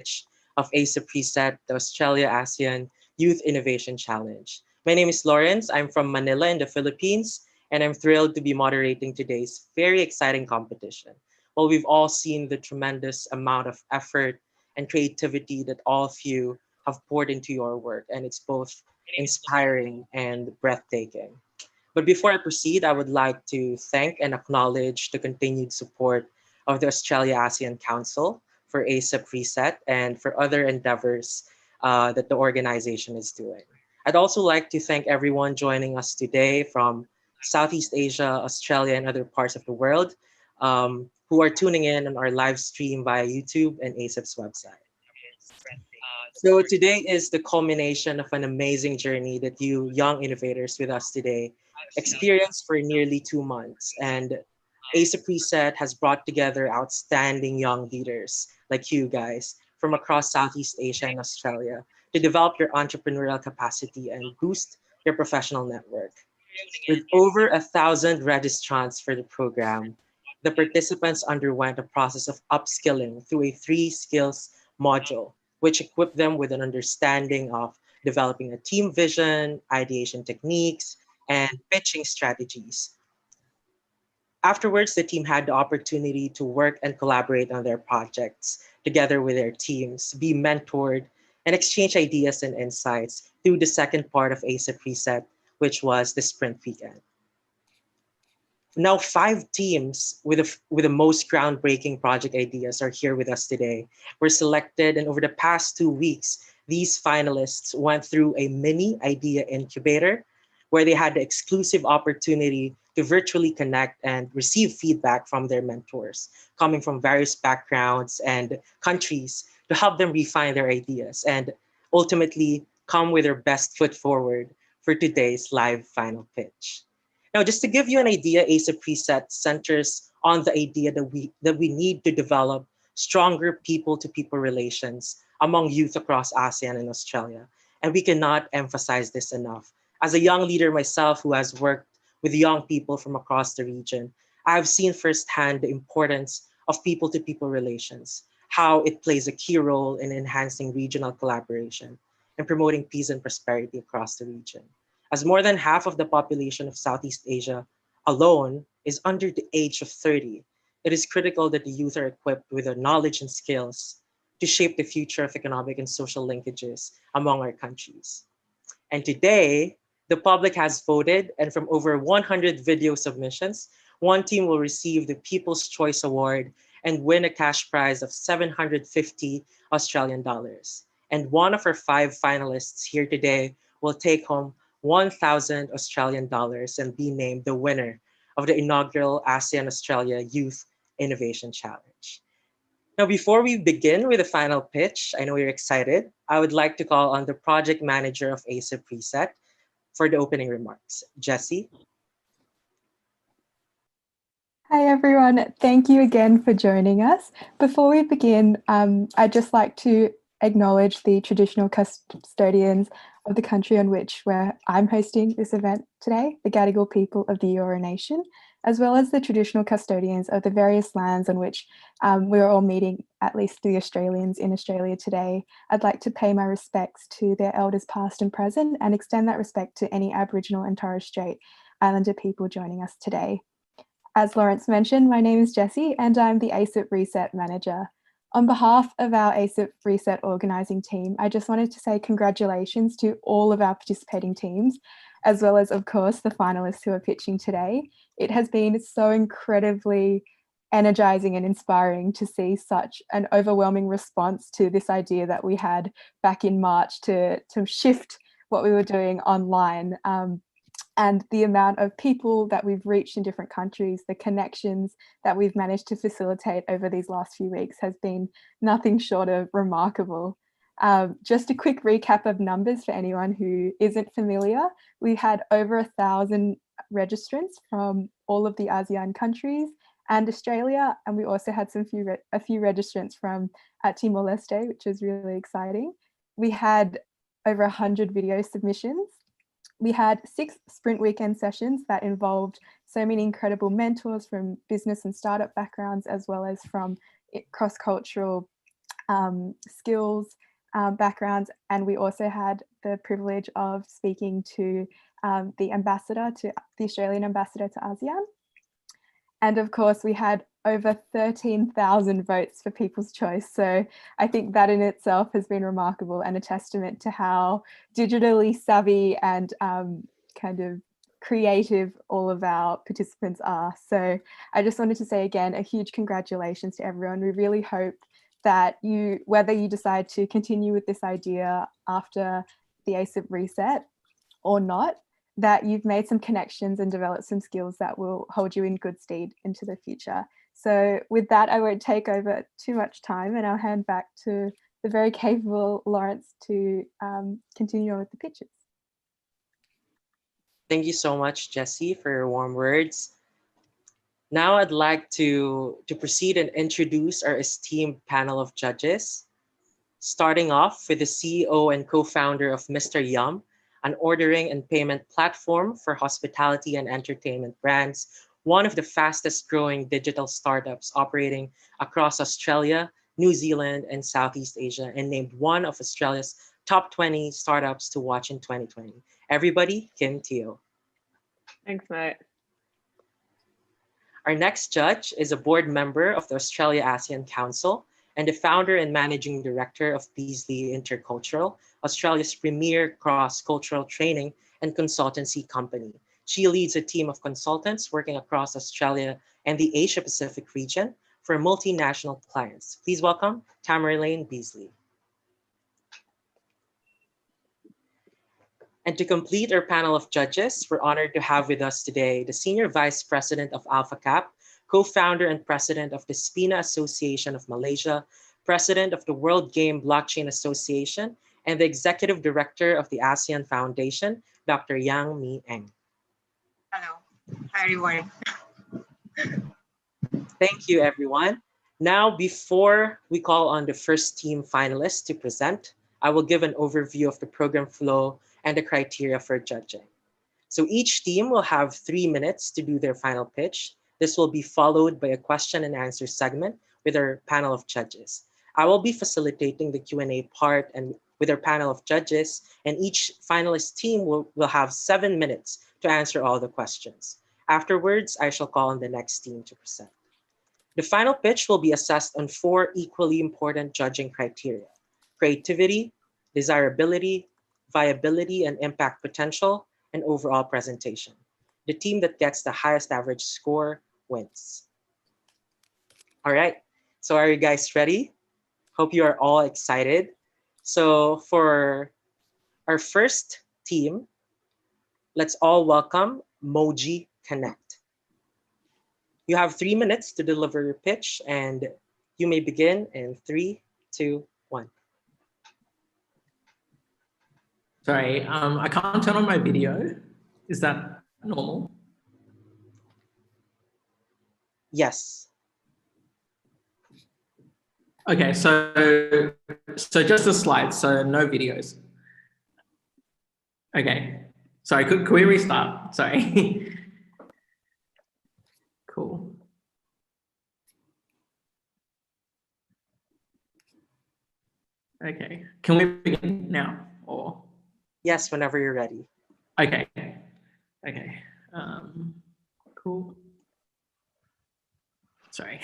pitch of ASEAN Preset, the Australia ASEAN Youth Innovation Challenge. My name is Lawrence. I'm from Manila in the Philippines, and I'm thrilled to be moderating today's very exciting competition. Well, we've all seen the tremendous amount of effort and creativity that all of you have poured into your work, and it's both inspiring and breathtaking. But before I proceed, I would like to thank and acknowledge the continued support of the Australia ASEAN Council for ASAP Reset and for other endeavors that the organization is doing. I'd also like to thank everyone joining us today from Southeast Asia, Australia, and other parts of the world who are tuning in on our live stream via YouTube and ASAP's website. So today is the culmination of an amazing journey that you young innovators with us today experienced for nearly 2 months. And Ace Preset has brought together outstanding young leaders like you guys from across Southeast Asia and Australia to develop your entrepreneurial capacity and boost your professional network. With over 1,000 registrants for the program, the participants underwent a process of upskilling through a three skills module, which equipped them with an understanding of developing a team vision, ideation techniques, and pitching strategies. Afterwards, the team had the opportunity to work and collaborate on their projects together with their teams, be mentored, and exchange ideas and insights through the second part of ASIP Reset, which was the sprint weekend. Now, five teams with the most groundbreaking project ideas are here with us today. We're selected, and over the past 2 weeks, these finalists went through a mini idea incubator where they had the exclusive opportunity to virtually connect and receive feedback from their mentors coming from various backgrounds and countries to help them refine their ideas and ultimately come with their best foot forward for today's live final pitch. Now, just to give you an idea, ASA Preset centers on the idea that we need to develop stronger people-to-people relations among youth across ASEAN and Australia. And we cannot emphasize this enough. As a young leader myself who has worked with young people from across the region, I've seen firsthand the importance of people-to-people relations, how it plays a key role in enhancing regional collaboration and promoting peace and prosperity across the region. As more than half of the population of Southeast Asia alone is under the age of 30, it is critical that the youth are equipped with the knowledge and skills to shape the future of economic and social linkages among our countries. And today, the public has voted, and from over 100 video submissions, one team will receive the People's Choice Award and win a cash prize of 750 Australian dollars. And one of our five finalists here today will take home 1,000 Australian dollars and be named the winner of the inaugural ASEAN Australia Youth Innovation Challenge. Now, before we begin with the final pitch, I know you're excited. I would like to call on the project manager of ASA Preset for the opening remarks. Jessie. Hi everyone, thank you again for joining us. Before we begin, I'd just like to acknowledge the traditional custodians of the country on which I'm hosting this event today, the Gadigal people of the Eora Nation, as well as the traditional custodians of the various lands on which we're all meeting, at least the Australians in Australia today. I'd like to pay my respects to their elders past and present and extend that respect to any Aboriginal and Torres Strait Islander people joining us today. As Lawrence mentioned, my name is Jessie and I'm the ASIP Reset Manager. On behalf of our ASIP Reset organising team, I just wanted to say congratulations to all of our participating teams, as well as, of course, the finalists who are pitching today. It has been so incredibly energising and inspiring to see such an overwhelming response to this idea that we had back in March to shift what we were doing online. And the amount of people that we've reached in different countries, the connections that we've managed to facilitate over these last few weeks has been nothing short of remarkable. Just a quick recap of numbers for anyone who isn't familiar. We had over 1,000 registrants from all of the ASEAN countries and Australia, and we also had a few registrants from Timor-Leste, which is really exciting. We had over 100 video submissions. We had 6 sprint weekend sessions that involved so many incredible mentors from business and startup backgrounds, as well as from cross-cultural skills, backgrounds, and we also had the privilege of speaking to the Australian ambassador to ASEAN. And of course, we had over 13,000 votes for People's Choice. So I think that in itself has been remarkable and a testament to how digitally savvy and kind of creative all of our participants are. So I just wanted to say again, a huge congratulations to everyone. We really hope that whether you decide to continue with this idea after the ASIP reset or not, that you've made some connections and developed some skills that will hold you in good stead into the future. So with that, I won't take over too much time, and I'll hand back to the very capable Lawrence to continue on with the pitches. Thank you so much, Jessie, for your warm words. Now I'd like to proceed and introduce our esteemed panel of judges, starting off with the CEO and co-founder of Mr. Yum, an ordering and payment platform for hospitality and entertainment brands, one of the fastest growing digital startups operating across Australia, New Zealand, and Southeast Asia, and named one of Australia's top 20 startups to watch in 2020. Everybody, Kim Teo. Thanks, mate. Our next judge is a board member of the Australia ASEAN Council and the founder and managing director of Beasley Intercultural, Australia's premier cross-cultural training and consultancy company. She leads a team of consultants working across Australia and the Asia Pacific region for multinational clients. Please welcome Tamerlane Beasley. And to complete our panel of judges, we're honored to have with us today the Senior Vice President of AlphaCap, co-founder and president of the SPINA Association of Malaysia, president of the World Game Blockchain Association, and the executive director of the ASEAN Foundation, Dr. Yang Mi Eng. Hello. Hi, everyone. Thank you, everyone. Now, before we call on the first team finalists to present, I will give an overview of the program flow and the criteria for judging. So each team will have 3 minutes to do their final pitch. This will be followed by a question and answer segment with our panel of judges. I will be facilitating the Q&A part and with our panel of judges, and each finalist team will have 7 minutes to answer all the questions. Afterwards, I shall call on the next team to present. The final pitch will be assessed on 4 equally important judging criteria: creativity, desirability, viability and impact potential, and overall presentation. The team that gets the highest average score wins. All right, so are you guys ready? Hope you are all excited. So for our first team, let's all welcome Moji Connect. You have 3 minutes to deliver your pitch, and you may begin in 3, 2, 1. Sorry, I can't turn on my video. Is that normal? Yes. Okay, so just the slides, so no videos. Okay, sorry, could we restart? Sorry. Cool. Okay, can we begin now or? Yes, whenever you're ready. Okay, cool. Sorry.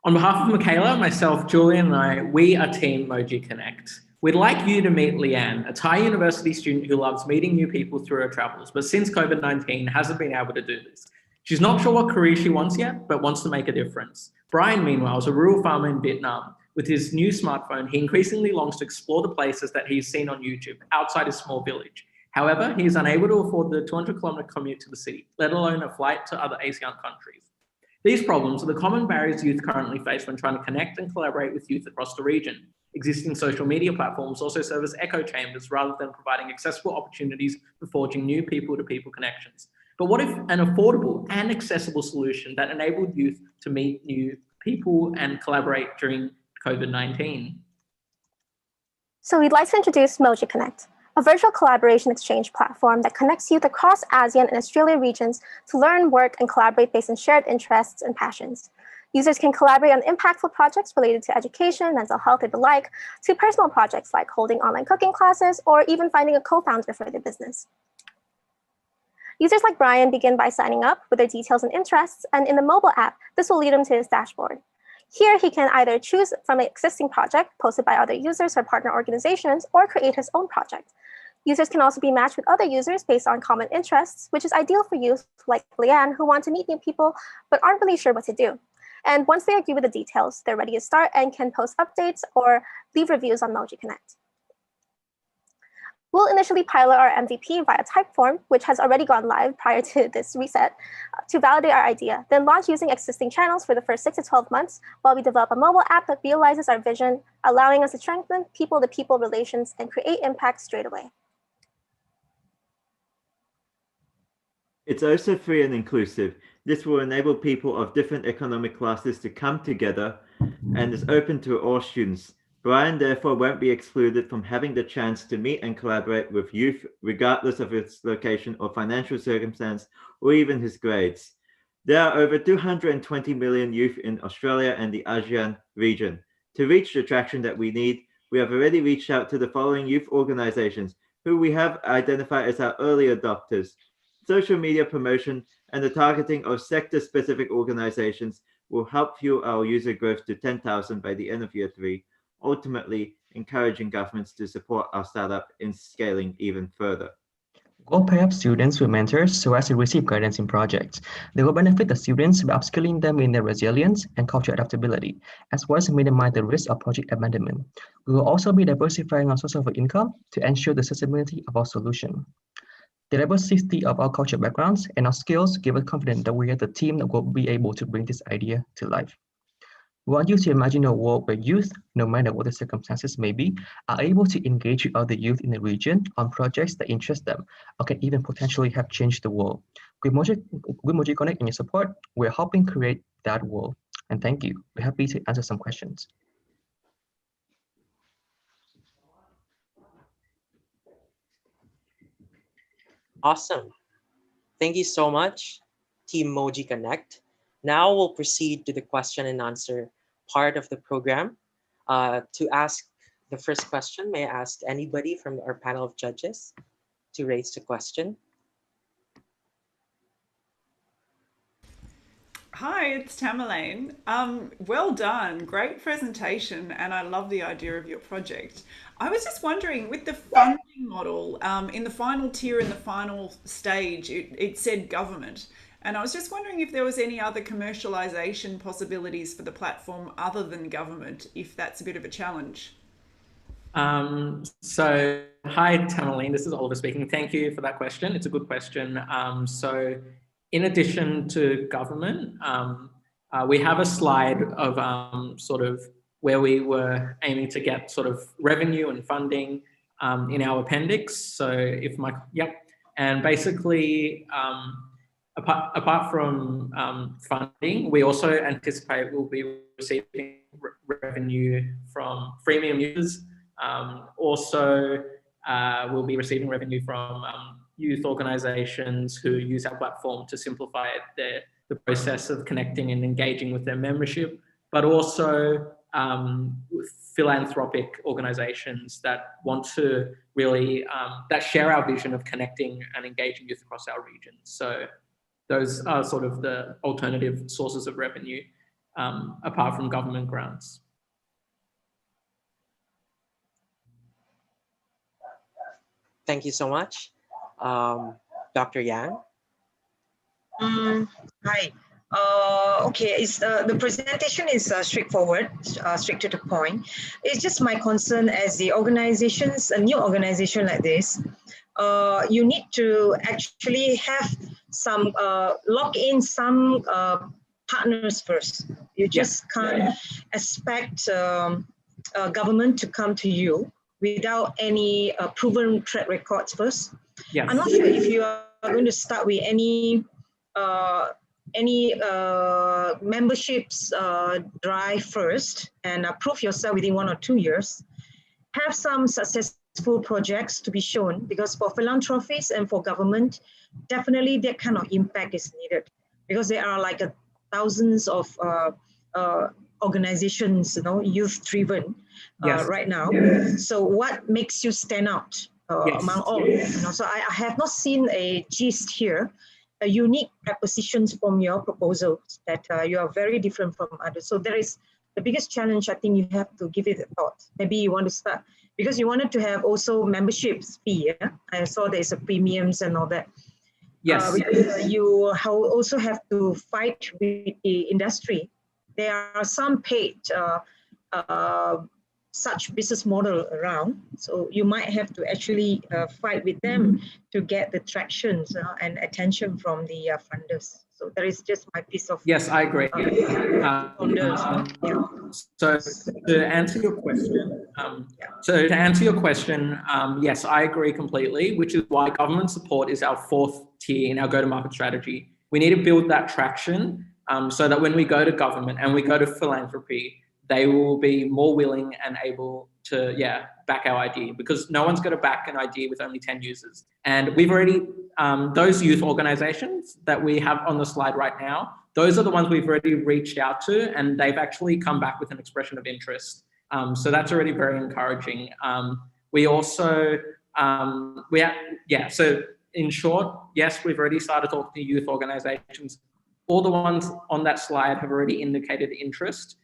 On behalf of Michaela, myself, Julian, and I, we are Team Moji Connect. We'd like you to meet Leanne, a Thai university student who loves meeting new people through her travels, but since COVID-19 hasn't been able to do this. She's not sure what career she wants yet, but wants to make a difference. Brian, meanwhile, is a rural farmer in Vietnam. With his new smartphone, he increasingly longs to explore the places that he's seen on YouTube outside his small village. However, he is unable to afford the 200-kilometer commute to the city, let alone a flight to other ASEAN countries. These problems are the common barriers youth currently face when trying to connect and collaborate with youth across the region. Existing social media platforms also serve as echo chambers rather than providing accessible opportunities for forging new people-to-people connections. But what if an affordable and accessible solution that enabled youth to meet new people and collaborate during COVID-19? So we'd like to introduce Moji Connect, a virtual collaboration exchange platform that connects youth across ASEAN and Australia regions to learn, work, and collaborate based on shared interests and passions. Users can collaborate on impactful projects related to education, mental health, or the like, to personal projects like holding online cooking classes or even finding a co-founder for their business. Users like Brian begin by signing up with their details and interests, and in the mobile app, this will lead him to his dashboard. Here, he can either choose from an existing project posted by other users or partner organizations, or create his own project. Users can also be matched with other users based on common interests, which is ideal for youth like Leanne, who want to meet new people but aren't really sure what to do. And once they agree with the details, they're ready to start and can post updates or leave reviews on Moji Connect. We'll initially pilot our MVP via Typeform, which has already gone live prior to this reset, to validate our idea, then launch using existing channels for the first 6 to 12 months while we develop a mobile app that realizes our vision, allowing us to strengthen people-to-people relations and create impact straight away. It's also free and inclusive. This will enable people of different economic classes to come together and is open to all students. Brian therefore won't be excluded from having the chance to meet and collaborate with youth regardless of its location or financial circumstance or even his grades. There are over 220 million youth in Australia and the ASEAN region. To reach the traction that we need, we have already reached out to the following youth organizations who we have identified as our early adopters. Social media promotion and the targeting of sector-specific organizations will help fuel our user growth to 10,000 by the end of year 3, ultimately encouraging governments to support our startup in scaling even further. We'll pair up students with mentors so as to receive guidance in projects. They will benefit the students by upskilling them in their resilience and cultural adaptability, as well as minimize the risk of project abandonment. We will also be diversifying our source of income to ensure the sustainability of our solution. The diversity of our cultural backgrounds and our skills give us confidence that we are the team that will be able to bring this idea to life. We want you to imagine a world where youth, no matter what the circumstances may be, are able to engage with other youth in the region on projects that interest them or can even potentially have changed the world. With Moji Connect and your support, we're helping create that world. And thank you. We're happy to answer some questions. Awesome. Thank you so much, Team Moji Connect. Now we'll proceed to the question and answer part of the program. To ask the first question, may I ask anybody from our panel of judges to raise the question? Hi, it's Tamerlane. Well done, great presentation, and I love the idea of your project. I was just wondering, with the funding model, in the final tier, in the final stage, it said government. And I was just wondering if there was any other commercialization possibilities for the platform other than government, if that's a bit of a challenge. So hi, Tamerlane, this is Oliver speaking. Thank you for that question. It's a good question. So in addition to government, we have a slide of sort of where we were aiming to get sort of revenue and funding in our appendix. So if my, and basically, apart from funding, we also anticipate we'll be receiving revenue from freemium users. Also, we'll be receiving revenue from youth organizations who use our platform to simplify the process of connecting and engaging with their membership, but also philanthropic organizations that want to really, that share our vision of connecting and engaging youth across our region. So those are sort of the alternative sources of revenue apart from government grants. Thank you so much. Dr. Yang? Hi. Okay, the presentation is straightforward, straight to the point. It's just my concern as the organizations, a new organization like this, you need to actually have some, lock in some partners first. You just can't expect government to come to you without any proven track records first. I'm not sure if you are going to start with any memberships drive first and prove yourself within 1 or 2 years. Have some successful projects to be shown, because for philanthropies and for government, definitely that kind of impact is needed, because there are like thousands of organizations, youth-driven right now. So what makes you stand out among all? So I have not seen a gist here, a unique propositions from your proposals that you are very different from others. So there is the biggest challenge. I think you have to give it a thought. Maybe you want to start because you wanted to have also memberships fee. Yeah? I saw there's a premiums and all that. Yes. You also have to fight with the industry. There are some paid such business model around. So you might have to actually fight with them to get the tractions and attention from the funders. So that is just my piece of. Yes, I agree. So to answer your question, yes, I agree completely, which is why government support is our fourth tier in our go-to-market strategy. We need to build that traction so that when we go to government and we go to philanthropy, they will be more willing and able to, back our idea, because no one's going to back an idea with only 10 users. And we've already, those youth organizations that we have on the slide right now, those are the ones we've already reached out to, and they've actually come back with an expression of interest. So that's already very encouraging. We also, so in short, yes, we've already started talking to youth organizations. All the ones on that slide have already indicated interest,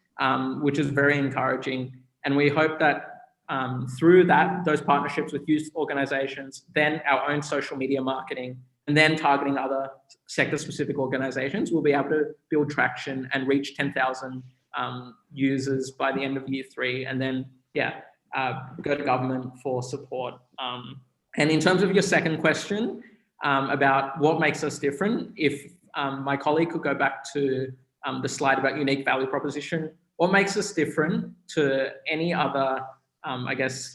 which is very encouraging. And we hope that through those partnerships with youth organizations, then our own social media marketing, and then targeting other sector-specific organizations, we'll be able to build traction and reach 10,000 users by the end of year 3, and then, go to government for support. And in terms of your second question about what makes us different, if my colleague could go back to the slide about unique value proposition, what makes us different to any other,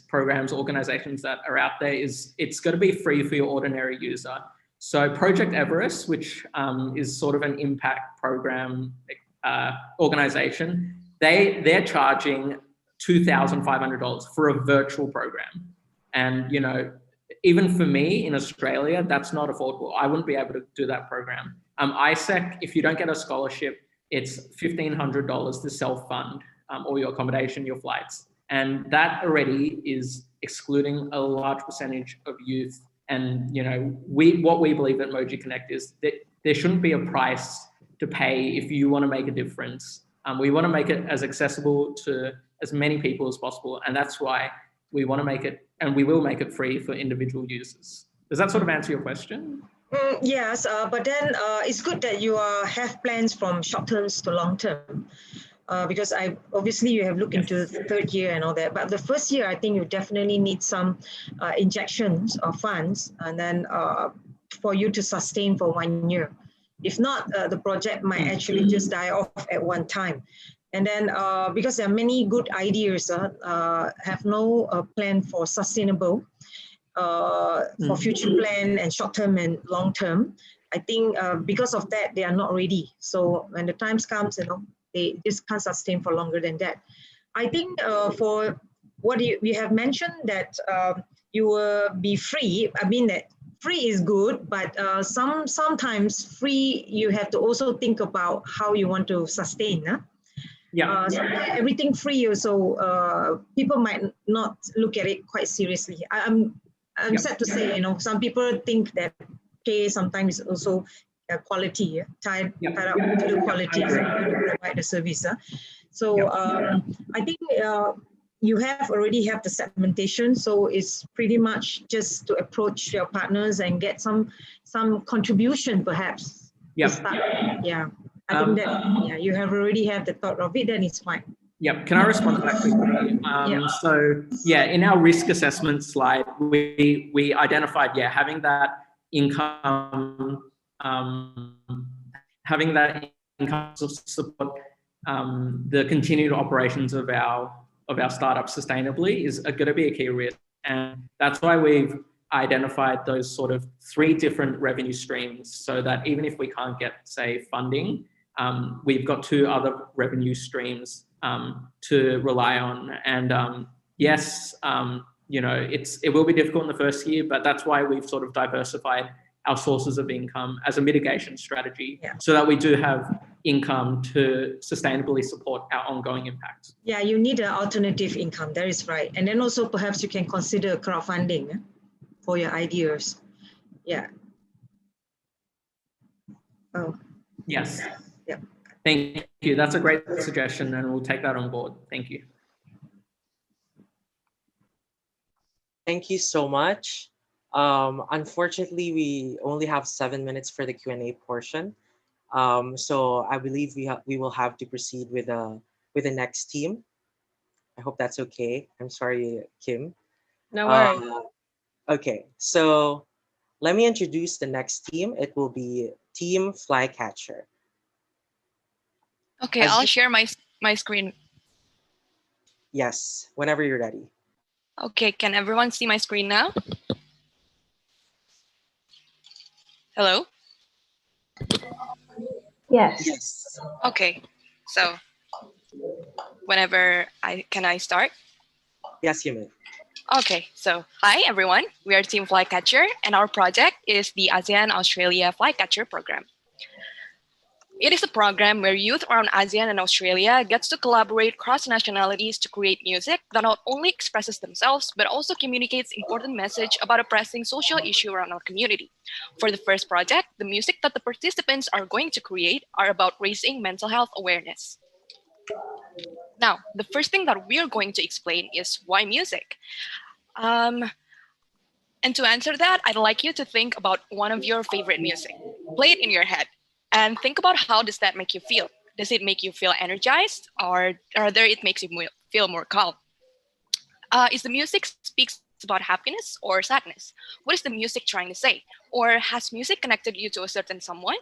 programs, organizations that are out there is it's going to be free for your ordinary user. So Project Everest, which is sort of an impact program organization, they're charging $2,500 for a virtual program. And, even for me in Australia, that's not affordable. I wouldn't be able to do that program. ASEC, if you don't get a scholarship, it's $1,500 to self-fund all your accommodation, your flights. And that already is excluding a large percentage of youth. And, what we believe at Moji Connect is that there shouldn't be a price to pay if you want to make a difference. We want to make it as accessible to as many people as possible. And that's why we want to make it, and we will make it free for individual users. Does that sort of answer your question? Yes, but then it's good that you have plans from short term to long term. Because obviously you have looked into the third year and all that, but the first year I think you definitely need some injections of funds, and then for you to sustain for 1 year. If not, the project might actually just die off at one time. And then because there are many good ideas, have no plan for sustainable, for future plan and short term and long term. I think because of that, they are not ready. So when the times comes, they just can't sustain for longer than that. I think for what we have mentioned that you will be free. I mean that free is good, but sometimes free, you have to also think about how you want to sustain. So everything free also, people might not look at it quite seriously. I'm sad to say, some people think that pay sometimes is also quality, tied up to the quality to provide the service. So I think you already have the segmentation, so it's pretty much just to approach your partners and get some contribution perhaps. I think that you already have the thought of it, then it's fine. Can I respond to that quickly? So in our risk assessment slide, we identified having that income to support the continued operations of our startup sustainably is going to be a key risk. And that's why we've identified those sort of 3 different revenue streams, so that even if we can't get, say, funding, we've got 2 other revenue streams to rely on. And it will be difficult in the first year, but that's why we've sort of diversified our sources of income as a mitigation strategy, so that we do have income to sustainably support our ongoing impact. Yeah, you need an alternative income. That is right. And then also perhaps you can consider crowdfunding for your ideas. Yeah. Oh. Yes. Yeah. Thank you. That's a great suggestion, and we'll take that on board. Thank you. Thank you so much. Unfortunately, we only have 7 minutes for the Q&A portion. So I believe we will have to proceed with the next team. I hope that's okay. I'm sorry, Kim. No worries. Okay, so let me introduce the next team. It will be Team Flycatcher. Okay, I'll share my screen. Yes, whenever you're ready. Okay, can everyone see my screen now? Hello? Yes. Yes. Okay, so whenever can I start? Yes, you may. Okay, so hi everyone. We are Team Flycatcher, and our project is the ASEAN Australia Flycatcher program. It is a program where youth around ASEAN and Australia gets to collaborate cross nationalities to create music that not only expresses themselves, but also communicates important message about a pressing social issue around our community. For the first project, the music that the participants are going to create are about raising mental health awareness. Now, the first thing that we're going to explain is why music. And to answer that, I'd like you to think about one of your favorite music. Play it in your head and think about how does that make you feel. Does it make you feel energized, or rather it makes you feel more calm? Is the music speaks about happiness or sadness? What is the music trying to say? Or has music connected you to a certain someone?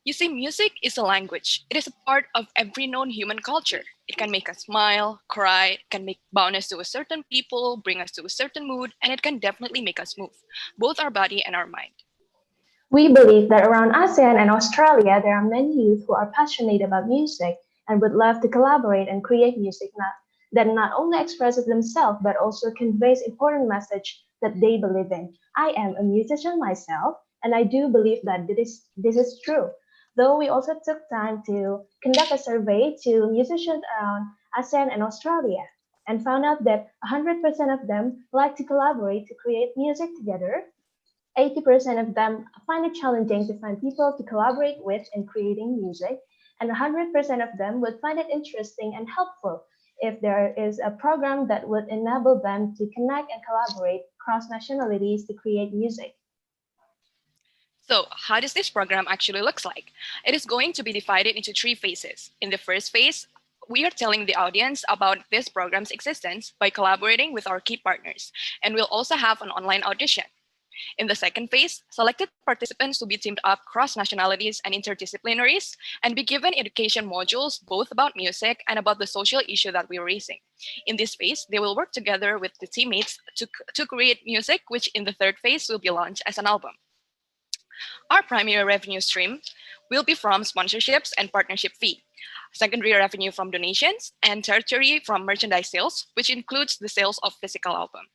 You see, music is a language. It is a part of every known human culture. It can make us smile, cry, it can bound us to a certain people, bring us to a certain mood, and it can definitely make us move, both our body and our mind. We believe that around ASEAN and Australia, there are many youth who are passionate about music and would love to collaborate and create music that not only expresses themselves, but also conveys important message that they believe in. I am a musician myself, and I do believe that this is true. Though we also took time to conduct a survey to musicians around ASEAN and Australia and found out that 100% of them like to collaborate to create music together. 80% of them find it challenging to find people to collaborate with in creating music, and 100% of them would find it interesting and helpful if there is a program that would enable them to connect and collaborate cross nationalities to create music. So how does this program actually looks like? It is going to be divided into 3 phases. In the first phase, we are telling the audience about this program's existence by collaborating with our key partners, and we'll also have an online audition. In the second phase, selected participants will be teamed up cross nationalities and interdisciplinaries and be given education modules both about music and about the social issue that we're raising. In this phase, they will work together with the teammates to create music, which in the third phase will be launched as an album. Our primary revenue stream will be from sponsorships and partnership fee, secondary revenue from donations, and tertiary from merchandise sales, which includes the sales of physical album.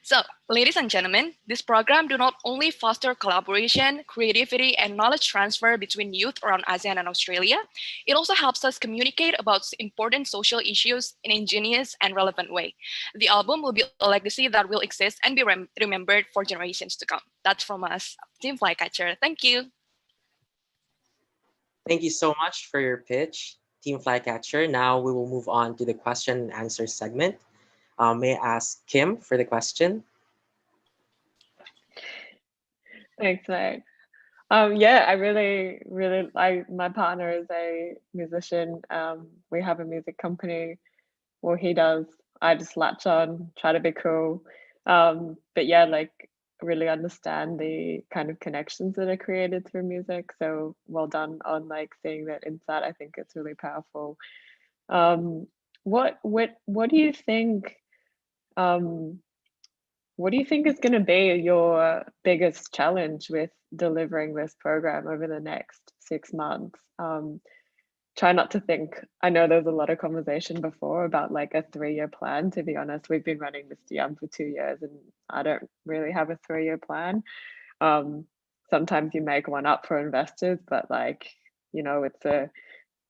So, ladies and gentlemen, this program do not only foster collaboration, creativity, and knowledge transfer between youth around ASEAN and Australia, it also helps us communicate about important social issues in an ingenious and relevant way. The album will be a legacy that will exist and be remembered for generations to come. That's from us, Team Flycatcher. Thank you. Thank you so much for your pitch, Team Flycatcher. Now we will move on to the question and answer segment. May I ask Kim for the question? Thanks, mate. Yeah, I really like, my partner is a musician. We have a music company. Well, he does. I just latch on, try to be cool. But yeah, like really understand the kind of connections that are created through music. So well done on like seeing that insight. I think it's really powerful. What do you think? What do you think is going to be your biggest challenge with delivering this program over the next 6 months? try not to think. I know there's a lot of conversation before about like a 3-year plan. To be honest, we've been running this DM for 2 years and I don't really have a 3-year plan. Sometimes you make one up for investors, but like, you know,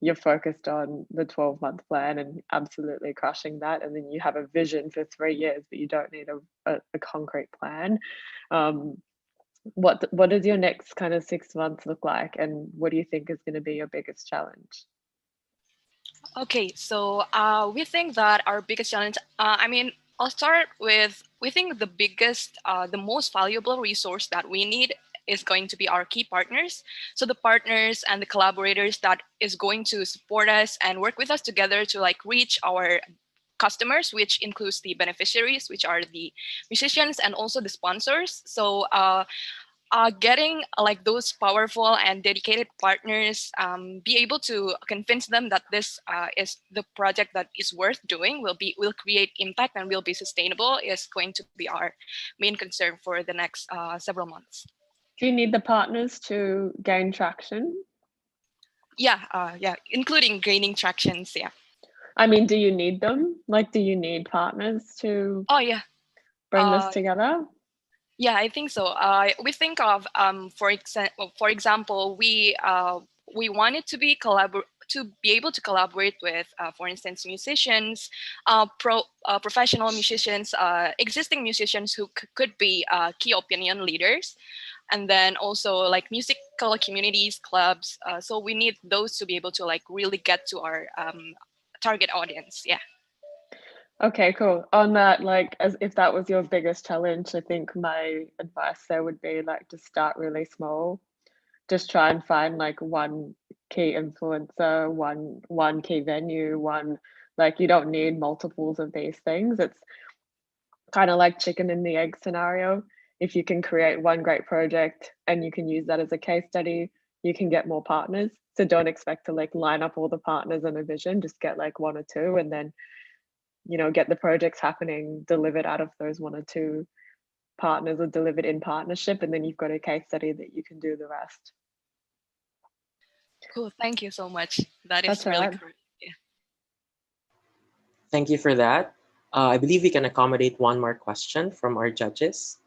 you're focused on the 12-month plan and absolutely crushing that. And then you have a vision for 3 years, but you don't need a concrete plan. What does your next kind of 6 months look like? And what do you think is going to be your biggest challenge? Okay, so we think that our biggest challenge, I'll start with, we think the most valuable resource that we need is going to be our key partners. So the partners and the collaborators that is going to support us and work with us together to like reach our customers, which includes the beneficiaries, which are the musicians and also the sponsors. So getting like those powerful and dedicated partners, be able to convince them that this is the project that is worth doing, will create impact and will be sustainable, is going to be our main concern for the next several months. Do you need the partners to gain traction? Yeah, including gaining tractions. Yeah. I mean, do you need them? Like, do you need partners to? Oh yeah. Bring this together? Yeah, I think so. We think of, for example, we wanted to be able to collaborate with, for instance, musicians, professional musicians, existing musicians who could be key opinion leaders, and then also like musical communities, clubs. So we need those to be able to like really get to our target audience. Yeah. Okay, cool. On that, like, as if that was your biggest challenge, I think my advice there would be like to start really small. Just try and find like one key influencer, one key venue, like, you don't need multiples of these things. It's kind of like chicken and the egg scenario. If you can create one great project and you can use that as a case study, you can get more partners. So don't expect to like line up all the partners in a vision, just get like 1 or 2 and then, you know, get the projects happening, delivered out of those 1 or 2 partners or delivered in partnership. And then you've got a case study that you can do the rest. Cool. Thank you so much. That is really cool. Yeah. Thank you for that. I believe we can accommodate one more question from our judges.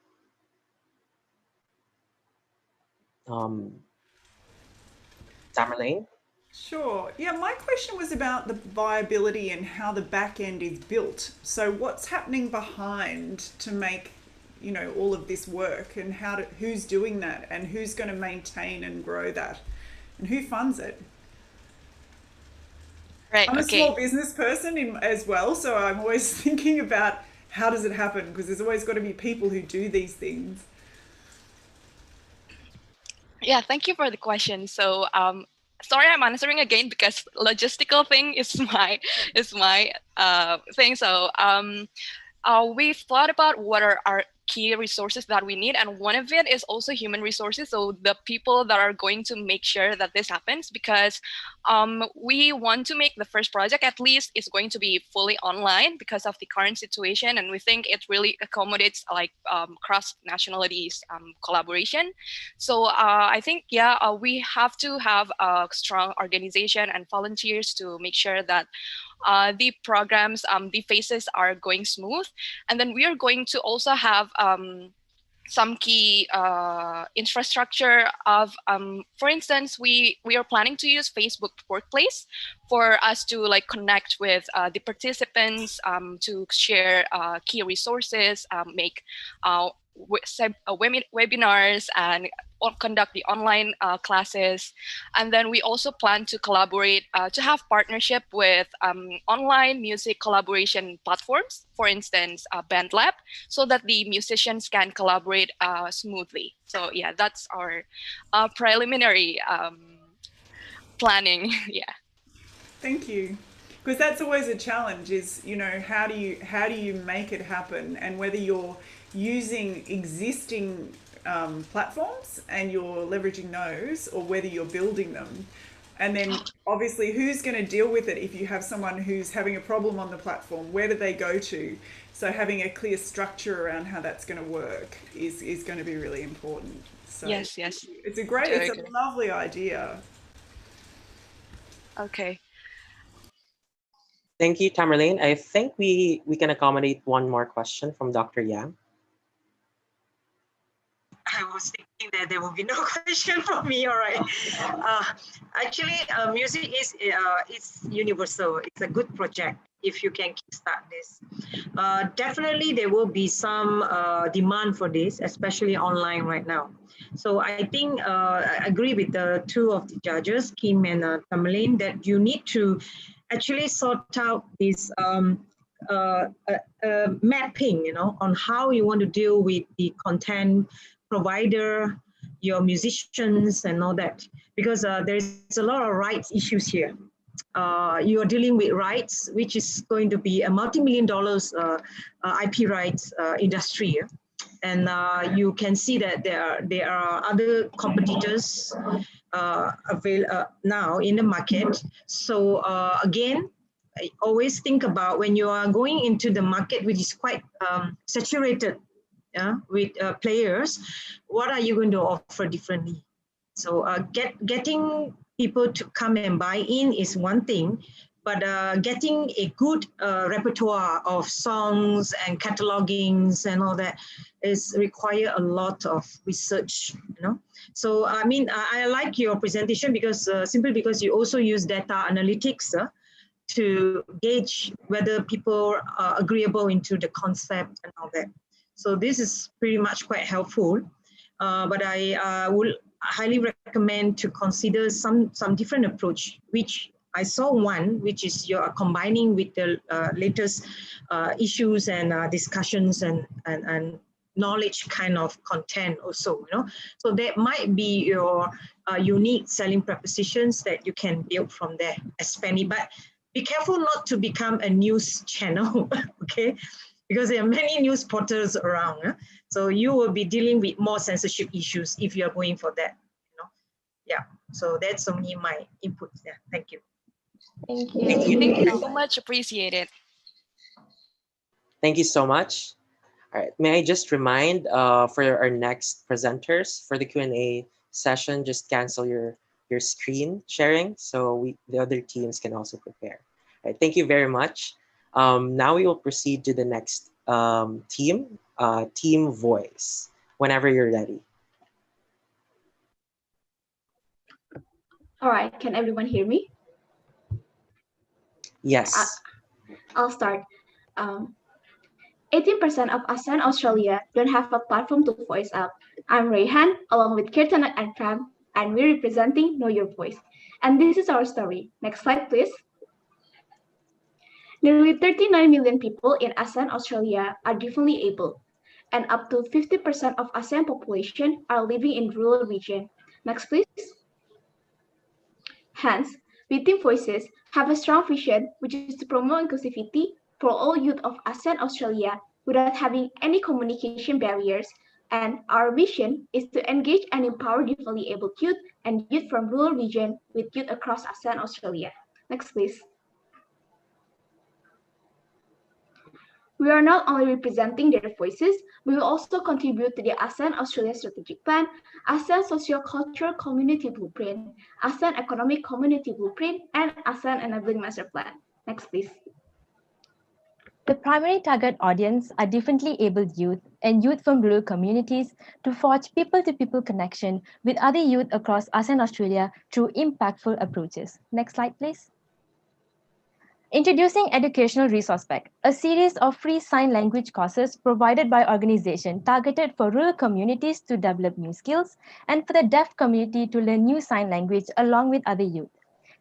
Tamerlane? Sure. Yeah, my question was about the viability and how the back end is built. So what's happening behind to make, you know, all of this work, and who's doing that, and who's going to maintain and grow that, and who funds it? Right. I'm a small business person as well, so I'm always thinking about how does it happen, because there's always got to be people who do these things. Yeah, thank you for the question. So sorry, I'm answering again because logistical thing is my thing. So we've thought about what are our key resources that we need, and one of it is also human resources. So the people that are going to make sure that this happens, because we want to make the first project at least is going to be fully online because of the current situation, and we think it really accommodates like cross nationalities collaboration. So I think we have to have a strong organization and volunteers to make sure that the programs, the phases are going smooth. And then we are going to also have some key infrastructure of, for instance, we are planning to use Facebook Workplace for us to like connect with the participants, to share key resources, make webinars, and conduct the online classes. And then we also plan to collaborate, to have partnership with online music collaboration platforms, for instance, BandLab, so that the musicians can collaborate smoothly. So yeah, that's our preliminary planning. Yeah. Thank you. Because that's always a challenge, is, you know, how do you make it happen, and whether you're using existing platforms and you're leveraging those, or whether you're building them. And then obviously who's going to deal with it if you have someone who's having a problem on the platform, where do they go to? So having a clear structure around how that's going to work is going to be really important. So yes. It's a lovely idea. Okay. Thank you, Tamerlane. I think we can accommodate one more question from Dr. Yang. I was thinking that there will be no question from me. All right. Actually, music is it's universal. It's a good project if you can kickstart this. Definitely, there will be some demand for this, especially online right now. So I think I agree with the two of the judges, Kim and Tamerlane, that you need to actually sort out this mapping, on how you want to deal with the content provider, your musicians, and all that, because there's a lot of rights issues here. You are dealing with rights, which is going to be a multi-million dollars IP rights industry. And you can see that there are other competitors now in the market. So again, I always think about when you are going into the market, which is quite saturated, with players, what are you going to offer differently? So getting people to come and buy in is one thing, but getting a good repertoire of songs and catalogings and all that is require a lot of research. So I mean, I like your presentation because simply because you also use data analytics to gauge whether people are agreeable into the concept and all that. So this is pretty much quite helpful, but I would highly recommend to consider some different approach, which I saw one, which is you're combining with the latest issues and discussions and knowledge kind of content also, So that might be your unique selling propositions that you can build from there as Penny. But be careful not to become a news channel, okay? Because there are many news portals around. So you will be dealing with more censorship issues if you're going for that. Yeah, so that's only my input. Yeah, thank you. Thank you. Thank you so much. Appreciate it. Thank you so much. All right, may I just remind for our next presenters for the Q&A session, just cancel your screen sharing so the other teams can also prepare. All right, thank you very much. Now we will proceed to the next team, Team Voice, whenever you're ready. All right, can everyone hear me? Yes. I'll start. 18% of ASEAN Australia don't have a platform to voice up. I'm Rayhan, along with Kirtan and Pram, and we're representing Know Your Voice. And this is our story. Next slide, please. Nearly 39 million people in ASEAN Australia are differently able, and up to 50% of ASEAN population are living in rural region. Next, please. Hence, we Team Voices have a strong vision, which is to promote inclusivity for all youth of ASEAN Australia without having any communication barriers. And our vision is to engage and empower differently abled youth and youth from rural region with youth across ASEAN Australia. Next, please. We are not only representing their voices, we will also contribute to the ASEAN Australia Strategic Plan, ASEAN Socio-Cultural Community Blueprint, ASEAN Economic Community Blueprint, and ASEAN Enabling Master Plan. Next, please. The primary target audience are differently abled youth and youth from rural communities to forge people-to-people connection with other youth across ASEAN Australia through impactful approaches. Next slide, please. Introducing Educational Resource Pack, a series of free sign language courses provided by organizations targeted for rural communities to develop new skills and for the deaf community to learn new sign language along with other youth.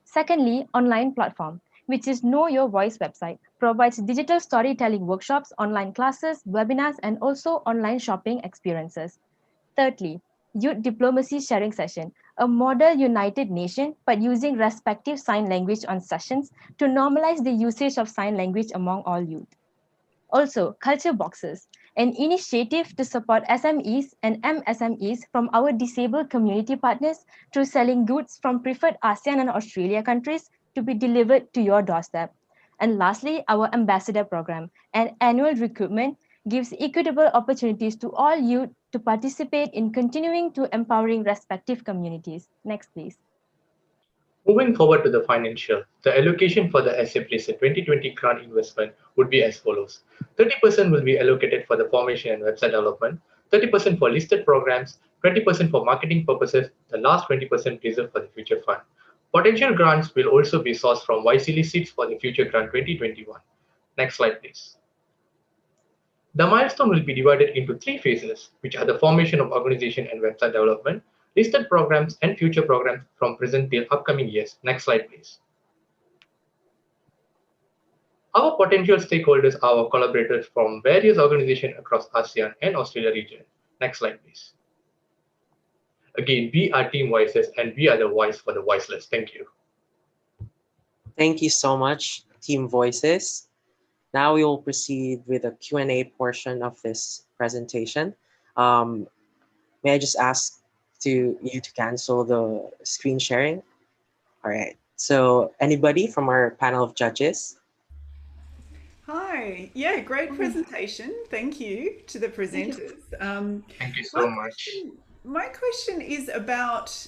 Secondly, online platform, which is Know Your Voice website, provides digital storytelling workshops, online classes, webinars, and also online shopping experiences. Thirdly, Youth Diplomacy Sharing Session, a model united nation, but using respective sign language on sessions to normalize the usage of sign language among all youth. Also, Culture Boxes, an initiative to support SMEs and MSMEs from our disabled community partners through selling goods from preferred ASEAN and Australia countries to be delivered to your doorstep. And lastly, our Ambassador Program, an annual recruitment gives equitable opportunities to all youth to participate in continuing to empowering respective communities. Next, please. Moving forward to the financial, the allocation for the ASEAN List 2020 grant investment would be as follows. 30% will be allocated for the formation and website development, 30% for listed programs, 20% for marketing purposes, the last 20% reserved for the future fund. Potential grants will also be sourced from YC seats for the future grant 2021. Next slide, please. The milestone will be divided into 3 phases, which are the formation of organization and website development, listed programs, and future programs from present till upcoming years. Next slide, please. Our potential stakeholders are our collaborators from various organizations across ASEAN and Australia region. Next slide, please. Again, we are Team Voices, and we are the voice for the voiceless. Thank you. Thank you so much, Team Voices. Now we will proceed with the Q&A portion of this presentation. May I just ask you to cancel the screen sharing? All right. So anybody from our panel of judges? Hi. Yeah, great presentation. Thank you to the presenters. Thank you so much. My question is about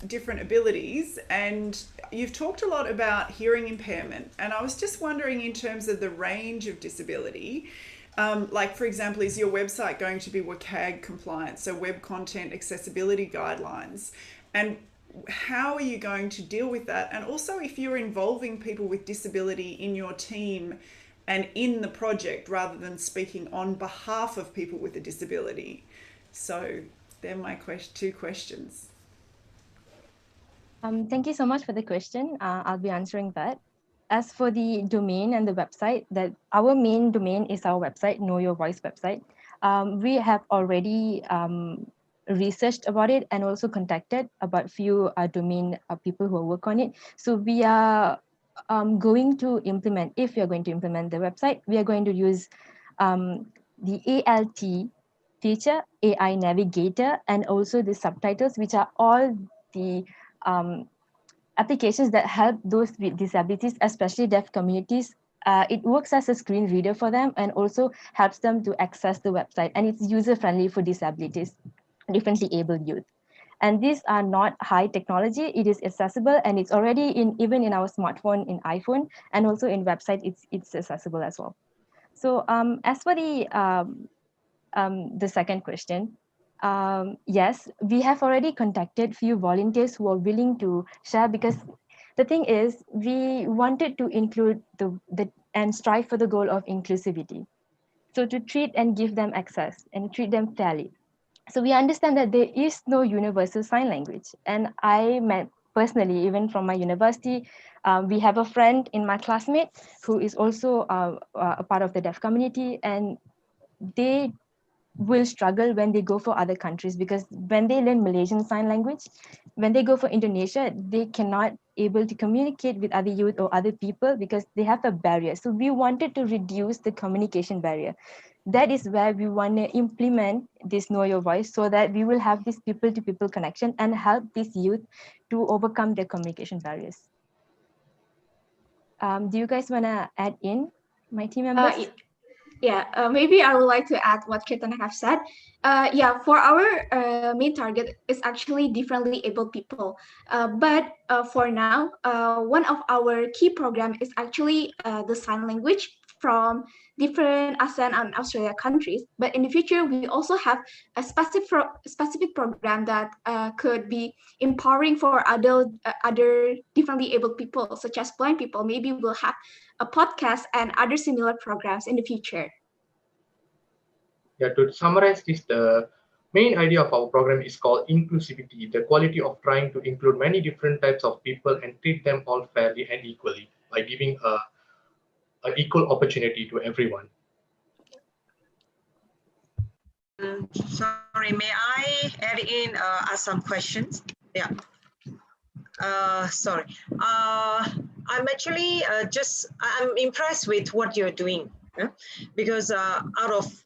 different abilities, and you've talked a lot about hearing impairment, and I was just wondering in terms of the range of disability, like for example, is your website going to be WCAG compliant, so Web Content Accessibility Guidelines, and how are you going to deal with that? And also if you're involving people with disability in your team and in the project rather than speaking on behalf of people with a disability. So they're my 2 questions. Thank you so much for the question. I'll be answering that. As for the domain and the website, that our main domain is our website, Know Your Voice website. We have already researched about it and also contacted about few domain people who work on it. So we are going to implement, if we are going to implement the website, we are going to use the ALT feature, AI Navigator, and also the subtitles, which are all the applications that help those with disabilities, especially deaf communities. It works as a screen reader for them and also helps them to access the website, and it's user-friendly for disabilities, differently abled youth. And these are not high technology, it is accessible, and it's already even in our smartphone, in iPhone, and also in website, it's accessible as well. So as for the second question, yes, we have already contacted few volunteers who are willing to share, because the thing is, we wanted to include and strive for the goal of inclusivity. So to treat and give them access and treat them fairly. So we understand that there is no universal sign language. And I met personally, even from my university, we have a friend in my classmate who is also a part of the deaf community, and they will struggle when they go for other countries, because when they learn Malaysian Sign Language, when they go for Indonesia, they cannot able to communicate with other youth or other people because they have a barrier. So we wanted to reduce the communication barrier. That is where we want to implement this Know Your Voice, so that we will have this people-to-people connection and help this youth to overcome their communication barriers. Do you guys want to add in, my team members? Yeah, maybe I would like to add what Ketan have said. Yeah, for our main target is actually differently abled people. But for now, one of our key program is actually the sign language from different ASEAN and Australia countries. But in the future, we also have a specific program that could be empowering for other differently abled people, such as blind people. Maybe we'll have a podcast and other similar programs in the future. Yeah, to summarize this, the main idea of our program is called inclusivity, the quality of trying to include many different types of people and treat them all fairly and equally by giving an equal opportunity to everyone. Sorry, may I add in ask some questions? Yeah. Sorry. I'm actually I'm impressed with what you're doing, because out of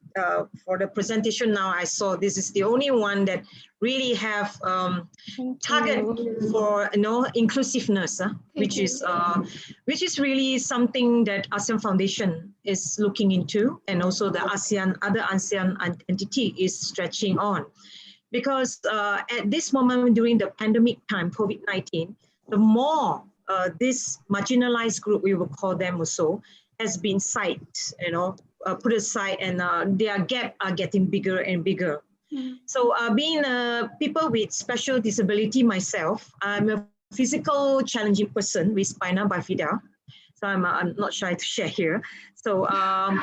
for the presentation now, I saw this is the only one that really have target for inclusiveness, which is really something that ASEAN Foundation is looking into, and also the other ASEAN entity is stretching on. because at this moment during the pandemic time, COVID-19, the more this marginalized group, we will call them also, has been put aside, and their gap are getting bigger and bigger. So being people with special disability myself, I'm a physical challenging person with spina bifida. So I'm not shy to share here. So I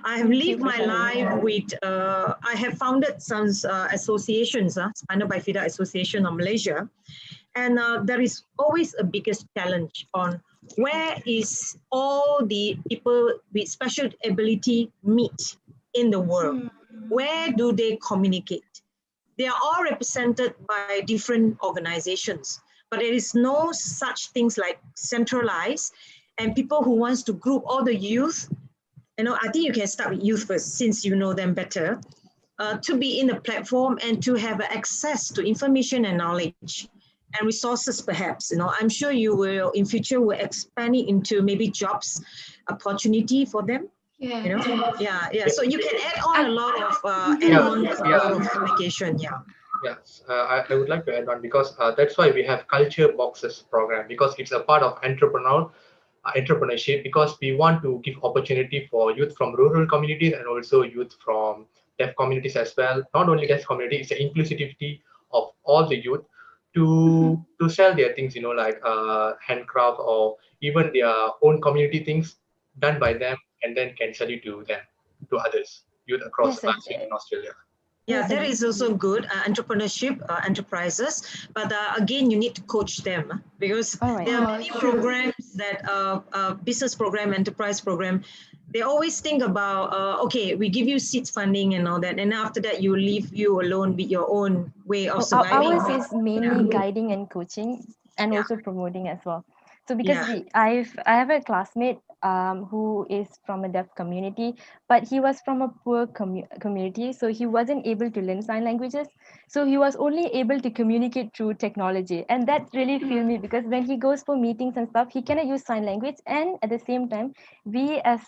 have lived my life with, I have founded some associations, Spina Bifida Association of Malaysia. And there is always a biggest challenge on where is all the people with special ability meet in the world. Where do they communicate? They are all represented by different organizations, but there is no such things like centralized, and people who wants to group all the youth. I think you can start with youth first, since you know them better, to be in the platform and to have access to information and knowledge and resources, perhaps. I'm sure you will in future will expand it into maybe jobs opportunity for them. Yeah. So you can add on a lot of add-on application. Yes, I would like to add on, because that's why we have culture boxes program, because it's a part of entrepreneurship, because we want to give opportunity for youth from rural communities and also youth from deaf communities as well. Not only deaf community, it's the inclusivity of all the youth to sell their things, like handcraft or even their own community things done by them, and then can sell it to them, to others, youth across ASEAN and Australia. Yeah, that is also good, entrepreneurship, enterprises. But again, you need to coach them, because there are many programs that business program, enterprise program, they always think about, okay, we give you seed funding and all that. And after that, you leave you alone with your own way of surviving. Ours is mainly guiding and coaching, and also promoting as well. So because I have a classmate who is from a deaf community, but he was from a poor community, so he wasn't able to learn sign languages. So he was only able to communicate through technology, and that really filled me, because when he goes for meetings and stuff, he cannot use sign language, and at the same time, we as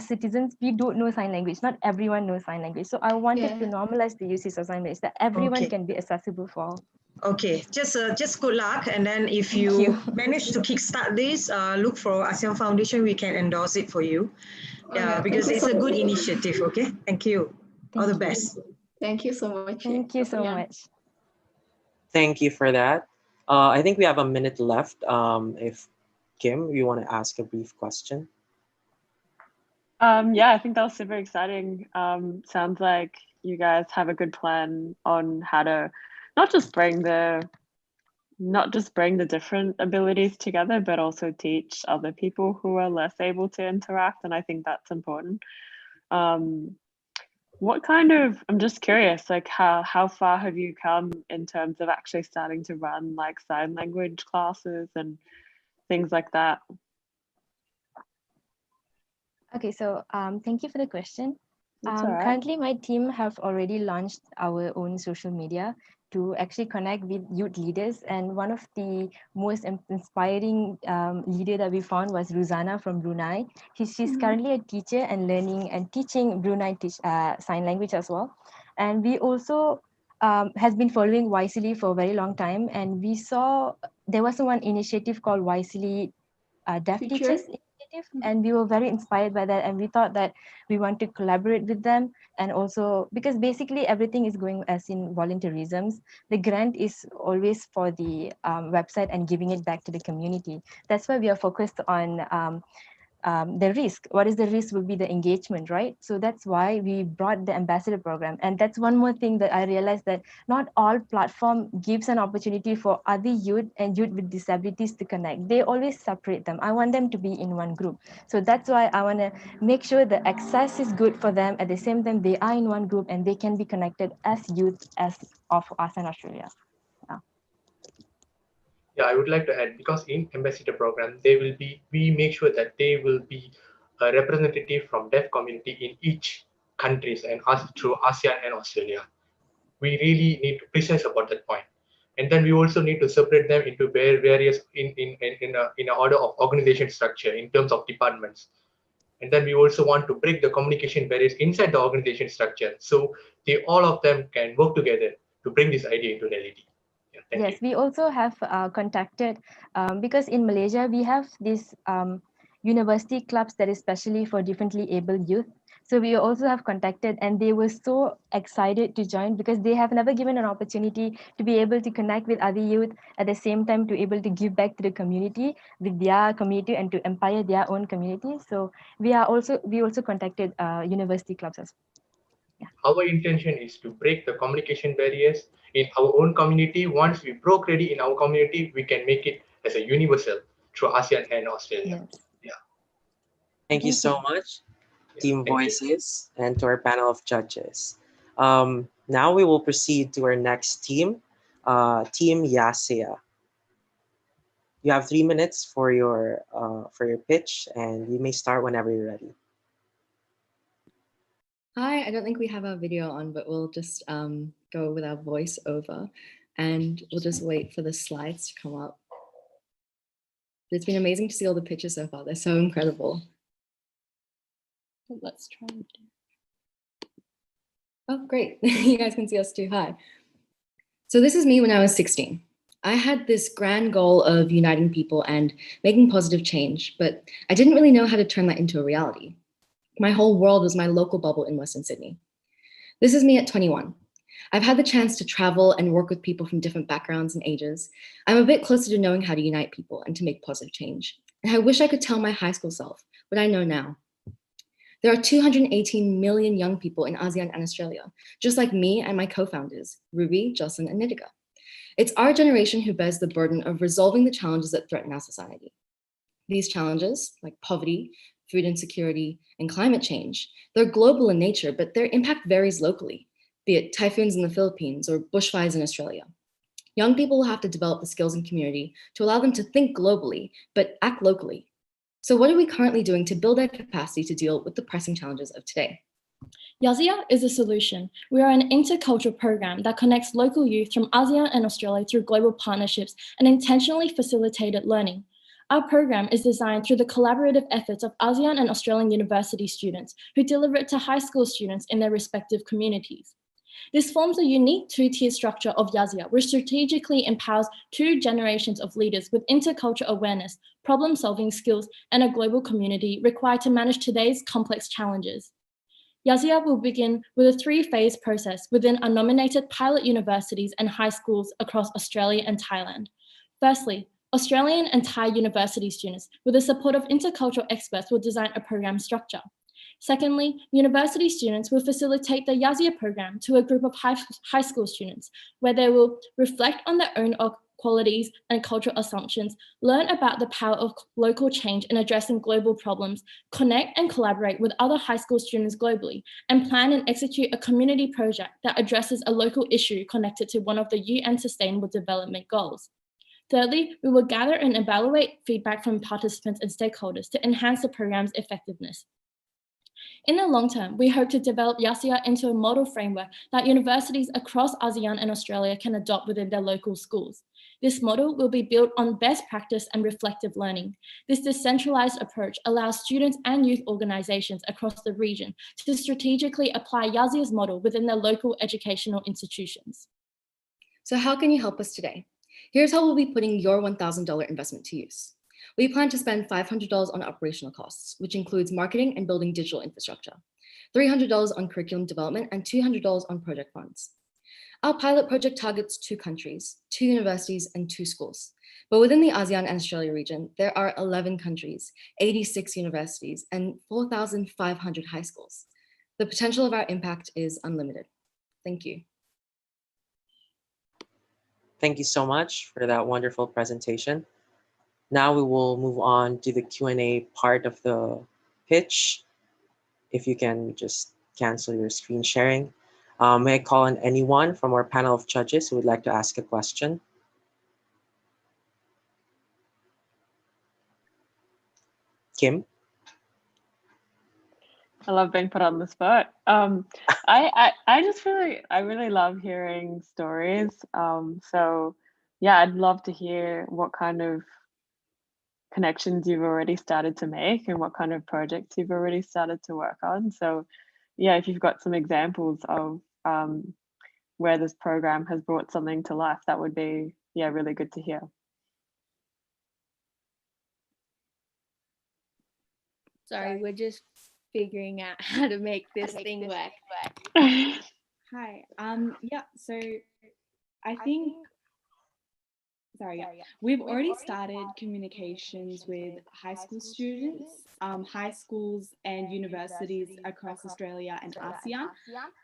citizens, we don't know sign language. Not everyone knows sign language. So I wanted to normalize the usage of sign language, that everyone can be accessible for all. Okay, just good luck, and then if you manage to kickstart this, look for ASEAN Foundation. We can endorse it for you. Yeah, because it's a good initiative. Okay, thank you. All the best. Thank you so much. Thank you so much. Thank you for that. I think we have a minute left. If Kim, you want to ask a brief question? Yeah, I think that was super exciting. Sounds like you guys have a good plan on how to not just bring the different abilities together, but also teach other people who are less able to interact. And I think that's important. What kind of, I'm just curious, like how far have you come in terms of actually starting to run like sign language classes and things like that? Okay, so thank you for the question. Right. Currently, my team have already launched our own social media to actually connect with youth leaders. And one of the most inspiring leader that we found was Ruzana from Brunei. She's currently a teacher and learning and teaching Brunei sign language as well. And we also has been following YSEALI for a very long time. And we saw there was one initiative called YSEALI Deaf Teachers Initiative, and we were very inspired by that, and we thought that we want to collaborate with them. And also because basically everything is going as in volunteerism, the grant is always for the website and giving it back to the community. That's why we are focused on the risk. What is the risk will be the engagement, right? So that's why we brought the ambassador program. And that's one more thing that I realized, that not all platform gives an opportunity for other youth and youth with disabilities to connect. They always separate them. I want them to be in one group. So that's why I want to make sure the access is good for them. At the same time, they are in one group and they can be connected as youth as of ASEAN Australia. Yeah, I would like to add, because in ambassador program, we make sure that they will be a representative from deaf community in each countries and us through ASEAN and Australia. We really need to precise about that point. And then we also need to separate them into various in an order of organization structure in terms of departments. And then we also want to break the communication barriers inside the organization structure, so all of them can work together to bring this idea into reality. Yeah, thank you. Yes, we also have contacted, because in Malaysia, we have these university clubs that is specially for differently abled youth. So we also have contacted, and they were so excited to join because they have never given an opportunity to be able to connect with other youth at the same time to able to give back to the community with their community and to empower their own community. So we also contacted university clubs as well. Our intention is to break the communication barriers in our own community. Once we broke ready in our community, we can make it as a universal through ASEAN and Australia. Yes. Yeah. Thank you so much, Team Thank you. Voices, and to our panel of judges. Now we will proceed to our next team, Team Yasia. You have 3 minutes for your pitch, and you may start whenever you're ready. Hi, I don't think we have our video on, but we'll just go with our voice over, and we'll just wait for the slides to come up. It's been amazing to see all the pictures so far. They're so incredible. Let's try and do. Oh, great. You guys can see us too. Hi. So this is me when I was 16. I had this grand goal of uniting people and making positive change, but I didn't really know how to turn that into a reality. My whole world was my local bubble in Western Sydney. This is me at 21. I've had the chance to travel and work with people from different backgrounds and ages. I'm a bit closer to knowing how to unite people and to make positive change. And I wish I could tell my high school self what I know now. There are 218 million young people in ASEAN and Australia, just like me and my co-founders, Ruby, Jocelyn, and Nitika. It's our generation who bears the burden of resolving the challenges that threaten our society. These challenges, like poverty, food insecurity, and climate change, they're global in nature, but their impact varies locally, be it typhoons in the Philippines or bushfires in Australia. Young people will have to develop the skills and community to allow them to think globally, but act locally. So what are we currently doing to build that capacity to deal with the pressing challenges of today? Yasia is a solution. We are an intercultural program that connects local youth from ASEAN and Australia through global partnerships and intentionally facilitated learning. Our program is designed through the collaborative efforts of ASEAN and Australian university students who deliver it to high school students in their respective communities. This forms a unique two-tier structure of Yasia, which strategically empowers two generations of leaders with intercultural awareness, problem-solving skills, and a global community required to manage today's complex challenges. Yasia will begin with a three-phase process within our nominated pilot universities and high schools across Australia and Thailand. Firstly, Australian and Thai university students, with the support of intercultural experts, will design a program structure. Secondly, university students will facilitate the Yasia program to a group of high school students, where they will reflect on their own qualities and cultural assumptions, learn about the power of local change in addressing global problems, connect and collaborate with other high school students globally, and plan and execute a community project that addresses a local issue connected to one of the UN Sustainable Development Goals. Thirdly, we will gather and evaluate feedback from participants and stakeholders to enhance the program's effectiveness. In the long term, we hope to develop Yasia into a model framework that universities across ASEAN and Australia can adopt within their local schools. This model will be built on best practice and reflective learning. This decentralized approach allows students and youth organizations across the region to strategically apply Yasia's model within their local educational institutions. So how can you help us today? Here's how we'll be putting your $1,000 investment to use. We plan to spend $500 on operational costs, which includes marketing and building digital infrastructure, $300 on curriculum development, and $200 on project funds. Our pilot project targets 2 countries, 2 universities, and 2 schools. But within the ASEAN and Australia region, there are 11 countries, 86 universities, and 4,500 high schools. The potential of our impact is unlimited. Thank you. Thank you so much for that wonderful presentation. Now we will move on to the Q&A part of the pitch. If you can just cancel your screen sharing. May I call on anyone from our panel of judges who would like to ask a question? Kim? I love being put on the spot. I really love hearing stories. So yeah, I'd love to hear what kind of connections you've already started to make and what kind of projects you've already started to work on. So yeah, if you've got some examples of where this program has brought something to life, that would be, yeah, really good to hear. Sorry, we're just figuring out how to make this thing work. Hi. Yeah, so I think, we've already started communications with high school students, high schools and universities across Australia and ASEAN,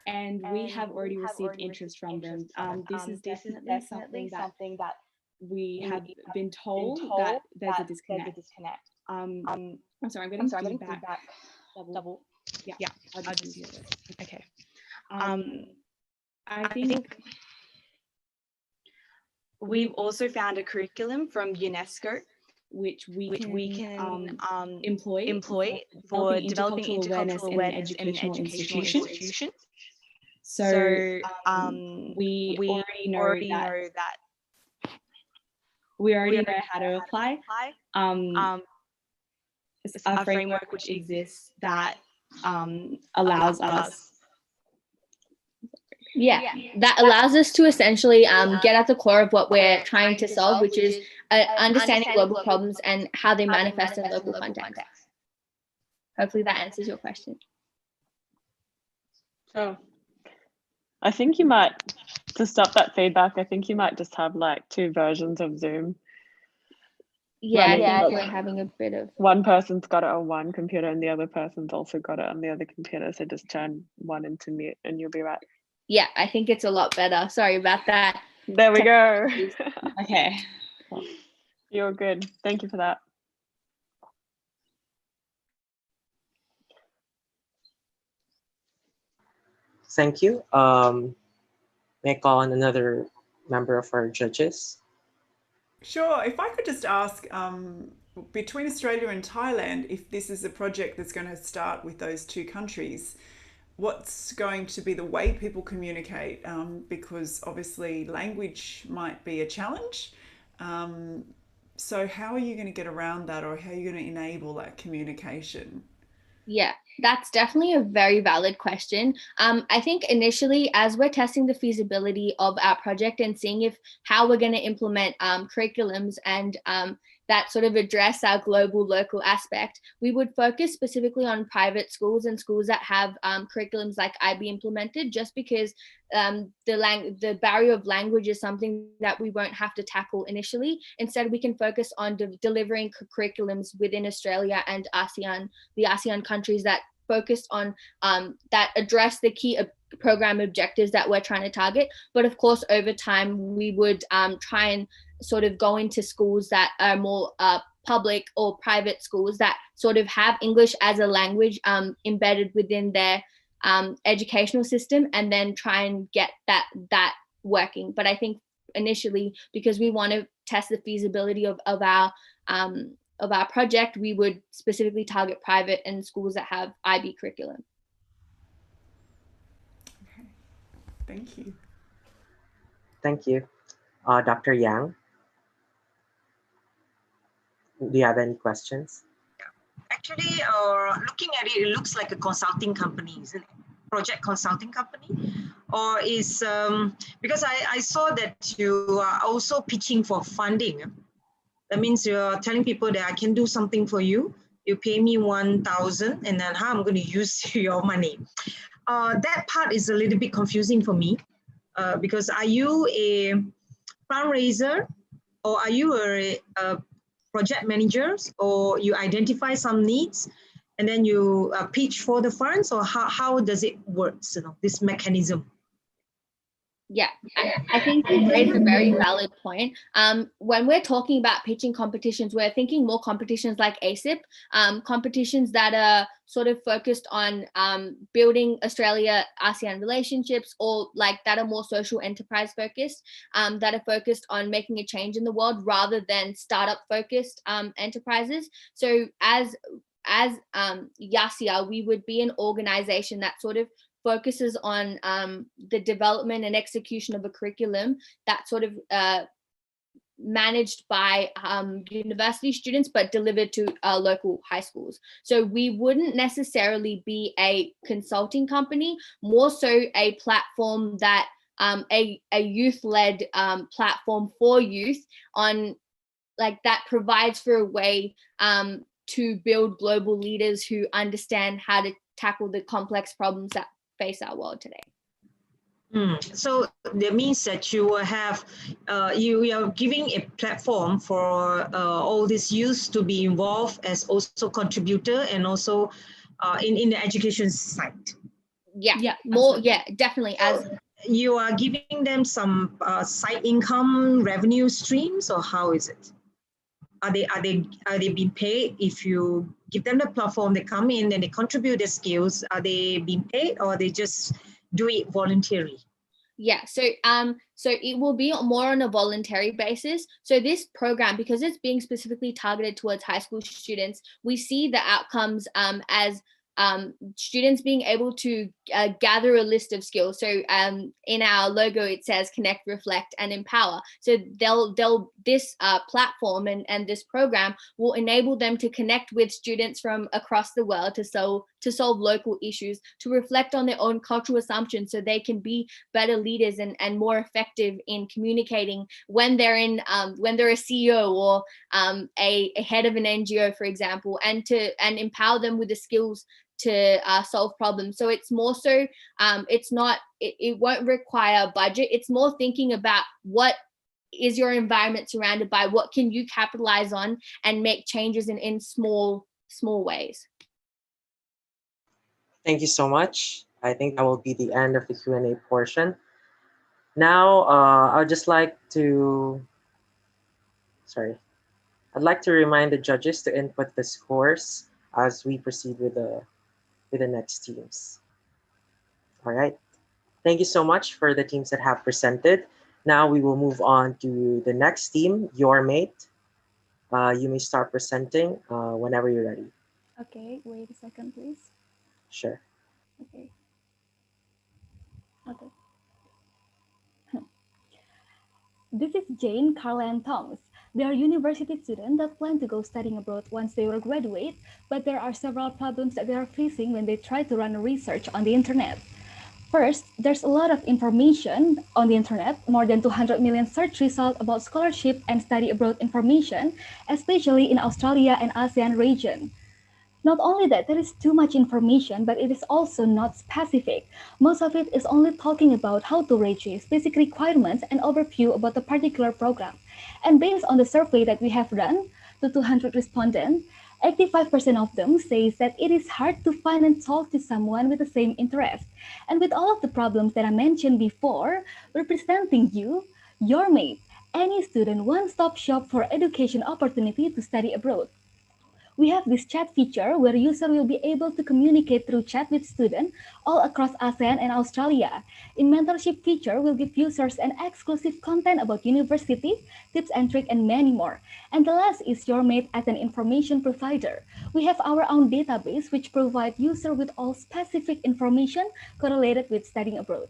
and we have already received interest from them. This is definitely something that we have been told that there's a disconnect. I'm sorry, I'm getting feedback. Double. Yeah, I'll just use it. Okay. I think we've also found a curriculum from UNESCO, which we can employ for developing intercultural awareness in educational institutions. So we already know that. We already know how to apply a framework which exists that allows us. Yeah, that allows us to essentially get at the core of what we're trying to solve, which is understanding global problems and how they manifest in local context. Hopefully that answers your question. So I think you might, to stop that feedback, I think you might just have like 2 versions of Zoom. Yeah, I think we're having a bit of... One person's got it on one computer and the other person's also got it on the other computer. So just turn one into mute and you'll be right. Yeah, I think it's a lot better. Sorry about that. There we go. Okay. You're good. Thank you for that. Thank you. May I call on another member of our judges? Sure. If I could just ask, between Australia and Thailand, if this is a project that's going to start with those 2 countries, what's going to be the way people communicate? Because obviously language might be a challenge. So how are you going to get around that, or how are you going to enable that communication? Yeah, that's definitely a very valid question. I think initially, as we're testing the feasibility of our project and seeing if how we're going to implement curriculums and that sort of address our global local aspect, we would focus specifically on private schools and schools that have curriculums like IB implemented, just because the barrier of language is something that we won't have to tackle initially. Instead, we can focus on delivering curriculums within Australia and ASEAN, the ASEAN countries that focused on that address the key program objectives that we're trying to target. But of course, over time, we would try and sort of go into schools that are more public or private schools that sort of have English as a language embedded within their educational system, and then try and get that working. But I think initially, because we want to test the feasibility of our project, we would specifically target private and schools that have IB curriculum. Okay, thank you. Thank you. Dr. Yang, do you have any questions? Actually, looking at it, it looks like a consulting company, isn't it? Project consulting company? Or is, because I saw that you are also pitching for funding. That means you're telling people that I can do something for you. You pay me 1,000 and then how I'm going to use your money. That part is a little bit confusing for me because are you a fundraiser or are you a project managers, or you identify some needs and then you pitch for the funds, or how does it work, this mechanism? Yeah, I think you raised a very valid point. When we're talking about pitching competitions, we're thinking more competitions like AASYP, competitions that are sort of focused on building Australia-ASEAN relationships, or like that are more social enterprise focused, that are focused on making a change in the world rather than startup focused enterprises. So as yasia, we would be an organization that sort of focuses on the development and execution of a curriculum that sort of managed by university students but delivered to local high schools. So we wouldn't necessarily be a consulting company, more so a platform that a youth-led platform for youth on like that provides for a way to build global leaders who understand how to tackle the complex problems that face our world today. So that means that you will have, you are giving a platform for all these youth to be involved as also contributor and also in the education side. Yeah, more, yeah, definitely. As you are giving them some side income revenue streams, or how is it? Are they being paid? If you give them the platform, they come in and they contribute their skills. Are they being paid, or they just do it voluntarily? Yeah, so it will be more on a voluntary basis. So this program, because it's being specifically targeted towards high school students, we see the outcomes as students being able to gather a list of skills. So in our logo it says connect, reflect, and empower. So they'll this platform and this program will enable them to connect with students from across the world to solve local issues, to reflect on their own cultural assumptions so they can be better leaders and more effective in communicating when they're a CEO or a head of an NGO, for example, and empower them with the skills to solve problems. So it's more so it won't require budget. It's more thinking about what is your environment surrounded by, what can you capitalize on and make changes in small ways. Thank you so much. I think that will be the end of the Q&A portion. Now, I'd like to remind the judges to input the scores as we proceed with the next teams. All right. Thank you so much for the teams that have presented. Now we will move on to the next team, Your Mate. You may start presenting whenever you're ready. Okay, wait a second, please. Sure. Okay. This is Jane, Carla, and Thomas. They are university students that plan to go studying abroad once they will graduate, but there are several problems that they are facing when they try to run research on the internet. First, there's a lot of information on the internet, more than 200 million search results about scholarship and study abroad information, especially in Australia and ASEAN region. Not only that, there is too much information, but it is also not specific. Most of it is only talking about how to register, basic requirements, and overview about the particular program. And based on the survey that we have done to 200 respondents, 85% of them says that it is hard to find and talk to someone with the same interest. And with all of the problems that I mentioned before, representing you, Your Mate, any student one-stop shop for education opportunity to study abroad. We have this chat feature where user will be able to communicate through chat with students all across ASEAN and Australia. In mentorship feature, we'll give users an exclusive content about university, tips and tricks, and many more. And the last is Your Mate as an information provider. We have our own database which provides user with all specific information correlated with studying abroad.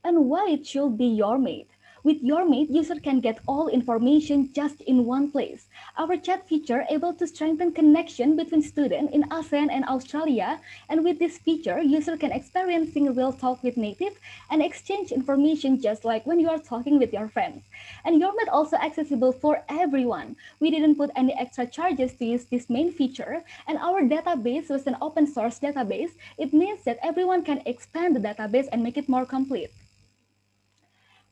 And why it should be Your Mate? With Your Mate, user can get all information just in one place. Our chat feature able to strengthen connection between students in ASEAN and Australia. And with this feature, user can experiencing real talk with native and exchange information just like when you are talking with your friends. And Your Mate also accessible for everyone. We didn't put any extra charges to use this main feature, and our database was an open source database. It means that everyone can expand the database and make it more complete.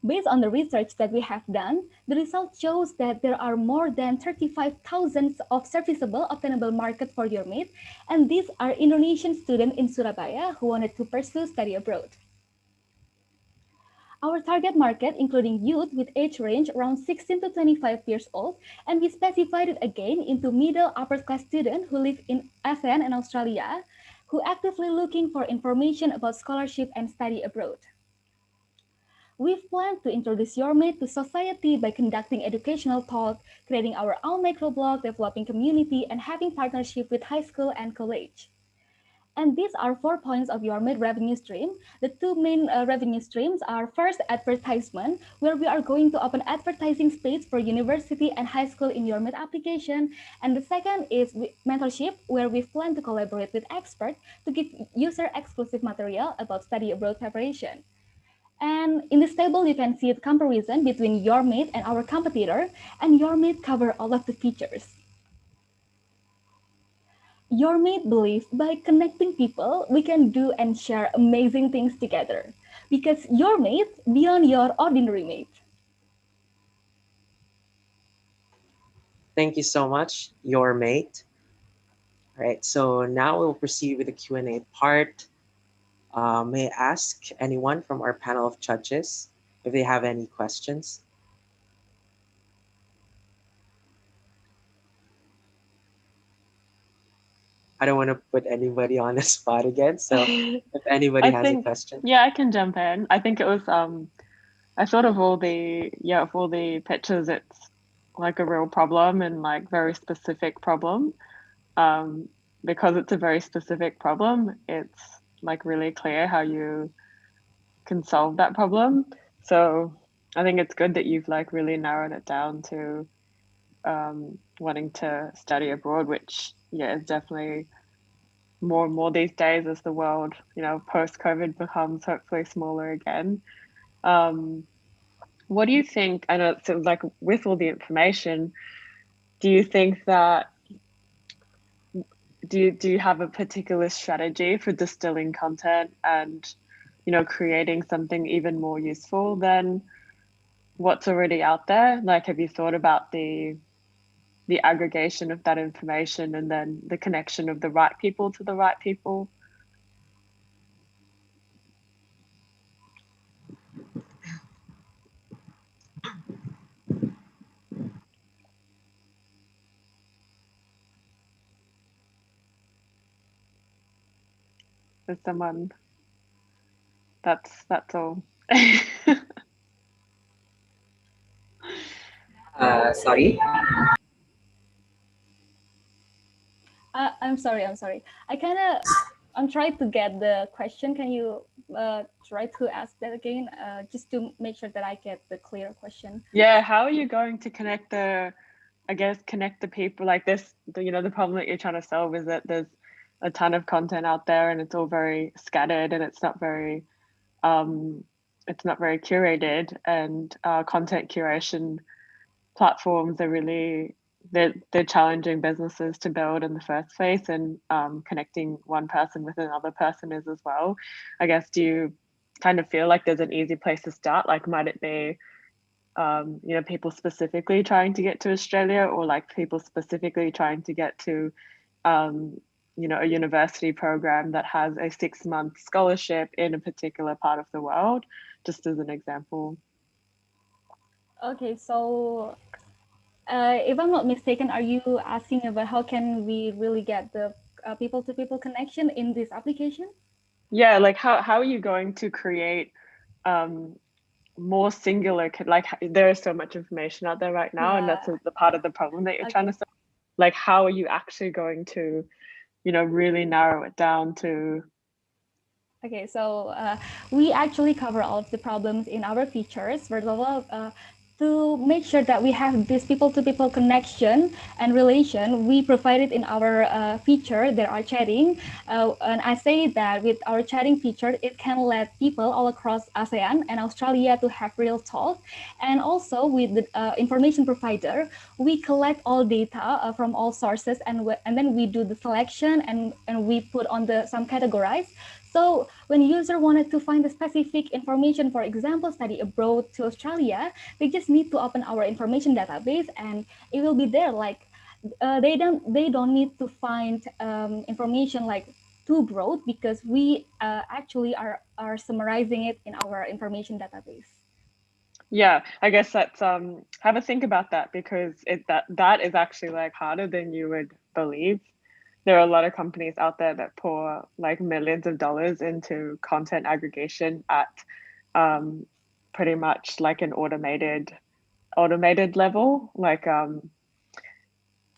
Based on the research that we have done, the result shows that there are more than 35,000 of serviceable obtainable market for Your Mate, and these are Indonesian students in Surabaya who wanted to pursue study abroad. Our target market, including youth with age range around 16 to 25 years old, and we specified it again into middle upper class students who live in ASEAN and Australia, who actively looking for information about scholarship and study abroad. We've planned to introduce Your Mate to society by conducting educational talk, creating our own microblog, developing community, and having partnership with high school and college. And these are 4 points of your mid revenue stream. The two main revenue streams are first, advertisement, where we are going to open advertising space for university and high school in your mid application. And the second is mentorship, where we plan to collaborate with experts to give user exclusive material about study abroad preparation. And in this table, you can see the comparison between your mate and our competitor, and your mate cover all of the features. Your mate believes by connecting people, we can do and share amazing things together. Because your mate beyond your ordinary mate. Thank you so much, your mate. All right, so now we'll proceed with the Q&A part. May I ask anyone from our panel of judges if they have any questions? I don't want to put anybody on the spot again. So if anybody has a question. Yeah, I can jump in. I think it was I thought of all the pictures, it's like a real problem and like very specific problem. Because it's a very specific problem, it's like really clear how you can solve that problem. So I think it's good that you've like really narrowed it down to wanting to study abroad, which is definitely more and more these days as the world, post-COVID becomes hopefully smaller again. What do you think? I know, so like with all the information, do you think that do you have a particular strategy for distilling content and creating something even more useful than what's already out there? Like, have you thought about the aggregation of that information and then the connection of the right people to the right people? As someone, that's all. Sorry. I'm sorry. I'm trying to get the question. Can you try to ask that again, just to make sure that I get the clear question? Yeah, how are you going to connect the people like this? The problem that you're trying to solve is that there's a ton of content out there and it's all very scattered and it's not very curated, and content curation platforms are really they're challenging businesses to build in the first place, and connecting one person with another person is as well. I guess, do you kind of feel like there's an easy place to start? Like, might it be people specifically trying to get to Australia, or like people specifically trying to get to a university program that has a 6-month scholarship in a particular part of the world, just as an example? Okay, so if I'm not mistaken, are you asking about how can we really get the people-to-people connection in this application? Yeah, like how are you going to create more singular, like there is so much information out there right now, and that's the part of the problem that you're trying to solve. Like, how are you actually going to really narrow it down to? Okay, so we actually cover all of the problems in our features. First of all, to make sure that we have this people-to-people connection and relation, we provided in our feature, there are chatting. And I say that with our chatting feature, it can let people all across ASEAN and Australia to have real talk. And also with the information provider, we collect all data from all sources, and then we do the selection, and we put on some categorized. So when user wanted to find the specific information, for example, study abroad to Australia, they just need to open our information database and it will be there. Like they don't need to find information like too broad, because we actually are summarizing it in our information database. Yeah, I guess that's have a think about that, because that is actually like harder than you would believe. There are a lot of companies out there that pour like millions of dollars into content aggregation at pretty much like an automated level, like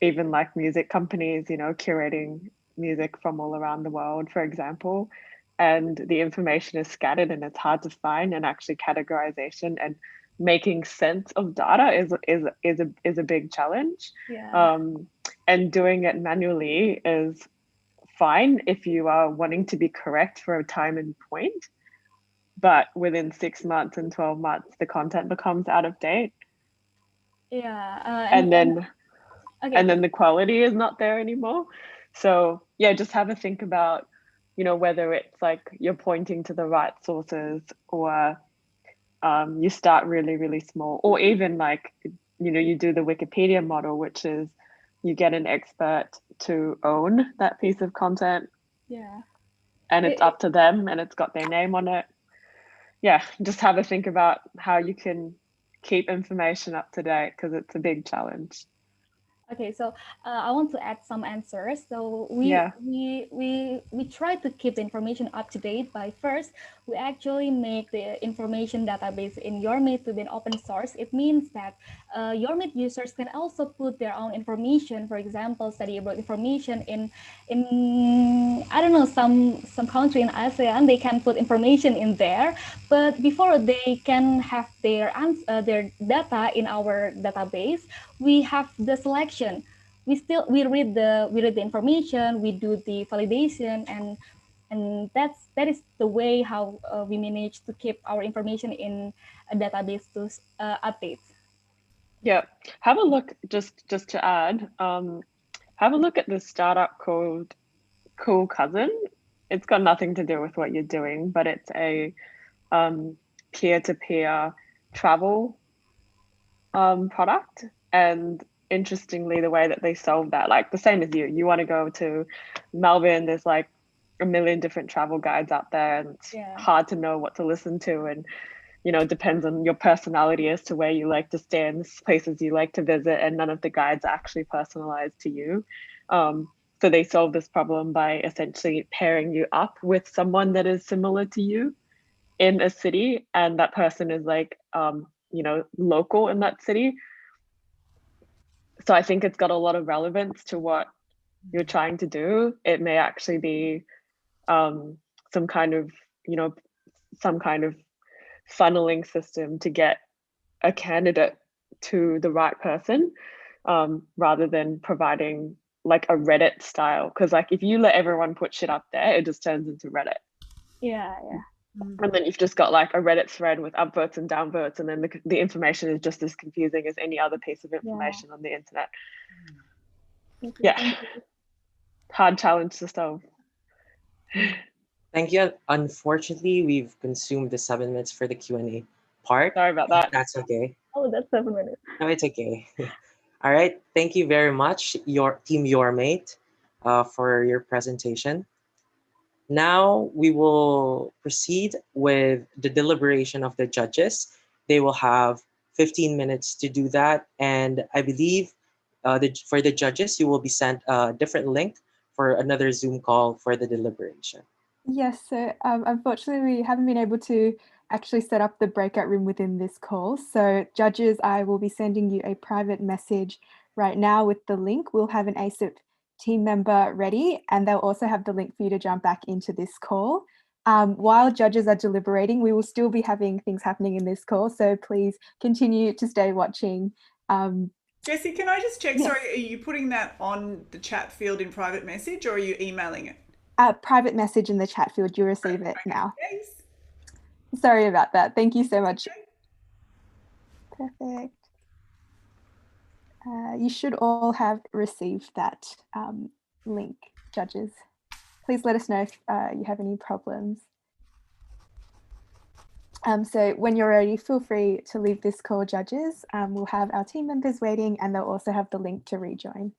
even like music companies, curating music from all around the world, for example, and the information is scattered and it's hard to find, and actually categorization and making sense of data is a big challenge. Yeah. And doing it manually is fine if you are wanting to be correct for a time and point, but within 6 months and 12 months, the content becomes out of date. Yeah. And then okay. and then the quality is not there anymore. So yeah, just have a think about, whether it's like you're pointing to the right sources, or you start really, really small, or even like, you do the Wikipedia model, which is you get an expert to own that piece of content. Yeah. And it's up to them, and it's got their name on it. Yeah, just have a think about how you can keep information up to date, because it's a big challenge. Okay, so I want to add some answers. So Yeah. we try to keep the information up to date by first, we actually make the information database in YourMeet to be an open source. It means that YourMeet users can also put their own information, for example, study abroad information in I don't know, some country in ASEAN, they can put information in there, but before they can have their data in our database, we have the selection. We read the information, we do the validation, and that is the way how we manage to keep our information in a database to update. Yeah, have a look, just to add, have a look at the startup called Cool Cousin. It's got nothing to do with what you're doing, but it's a peer-to-peer travel product. And interestingly, the way that they solve that, like the same as you want to go to Melbourne, there's like a million different travel guides out there, and it's hard to know what to listen to, and it depends on your personality as to where you like to stay and the places you like to visit, and none of the guides are actually personalized to you. So they solve this problem by essentially pairing you up with someone that is similar to you in a city, and that person is like local in that city. So I think it's got a lot of relevance to what you're trying to do. It may actually be some kind of funneling system to get a candidate to the right person, rather than providing like a Reddit style. Because like if you let everyone put shit up there, it just turns into Reddit. Yeah. And then you've just got like a Reddit thread with upvotes and downvotes, and then the information is just as confusing as any other piece of information on the internet. Yeah, hard challenge to solve. Thank you. Unfortunately, we've consumed the 7 minutes for the Q&A part. Sorry about that. That's okay. Oh, that's 7 minutes. No, it's okay. All right. Thank you very much, your team, YourMeet, for your presentation. Now we will proceed with the deliberation of the judges. They will have 15 minutes to do that. And I believe for the judges, you will be sent a different link for another Zoom call for the deliberation. Yes, so unfortunately, we haven't been able to actually set up the breakout room within this call. So judges, I will be sending you a private message right now with the link. We'll have an ASEAN team member ready, and they'll also have the link for you to jump back into this call. While judges are deliberating, we will still be having things happening in this call, so please continue to stay watching. Jessie, can I just check, yes. sorry, are you putting that on the chat field in private message, or are you emailing it? Private message in the chat field, you receive it now. Thanks. Sorry about that. Thank you so much. Perfect. You should all have received that link, judges. Please let us know if you have any problems. So when you're ready, feel free to leave this call, judges. We'll have our team members waiting, and they'll also have the link to rejoin.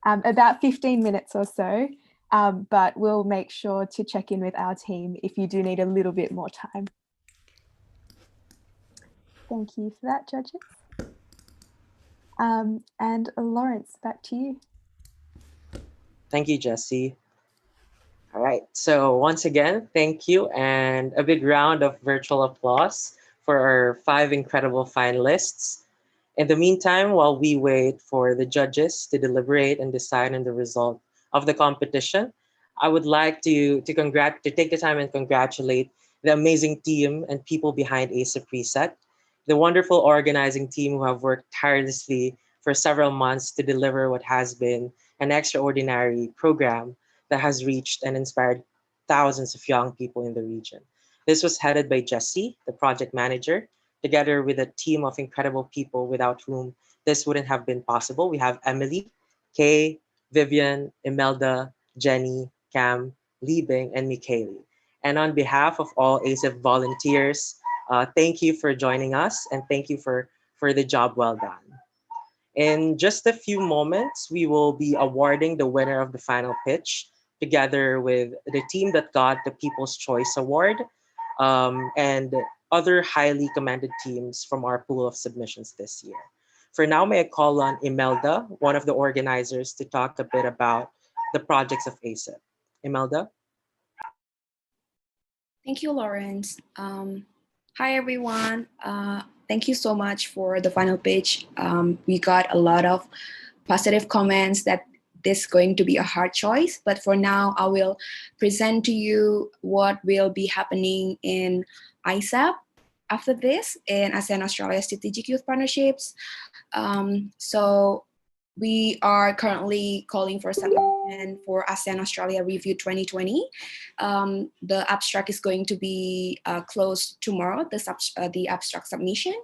About 15 minutes or so, but we'll make sure to check in with our team if you do need a little bit more time. Thank you for that, judges. And Lawrence, back to you. Thank you, Jessie. All right, so once again, thank you, and a big round of virtual applause for our 5 incredible finalists. In the meantime, while we wait for the judges to deliberate and decide on the result of the competition, I would like to take the time and congratulate the amazing team and people behind ASEAN Preset, the wonderful organizing team who have worked tirelessly for several months to deliver what has been an extraordinary program that has reached and inspired thousands of young people in the region. This was headed by Jesse, the project manager, together with a team of incredible people without whom this wouldn't have been possible. We have Emily, Kay, Vivian, Imelda, Jenny, Cam, Liebing, and Michaeli. And on behalf of all ASIP volunteers, thank you for joining us and thank you for the job well done. In just a few moments, we will be awarding the winner of the final pitch together with the team that got the People's Choice Award and other highly commended teams from our pool of submissions this year. For now, may I call on Imelda, one of the organizers, to talk a bit about the projects of ASIP. Imelda? Thank you, Lawrence. Hi, everyone. Thank you so much for the final pitch. We got a lot of positive comments that this is going to be a hard choice, but for now, I will present to you what will be happening in ASEP after this in ASEAN Australia Strategic Youth Partnerships. So we are currently calling for submission for ASEAN Australia Review 2020. The abstract is going to be closed tomorrow, the abstract submission.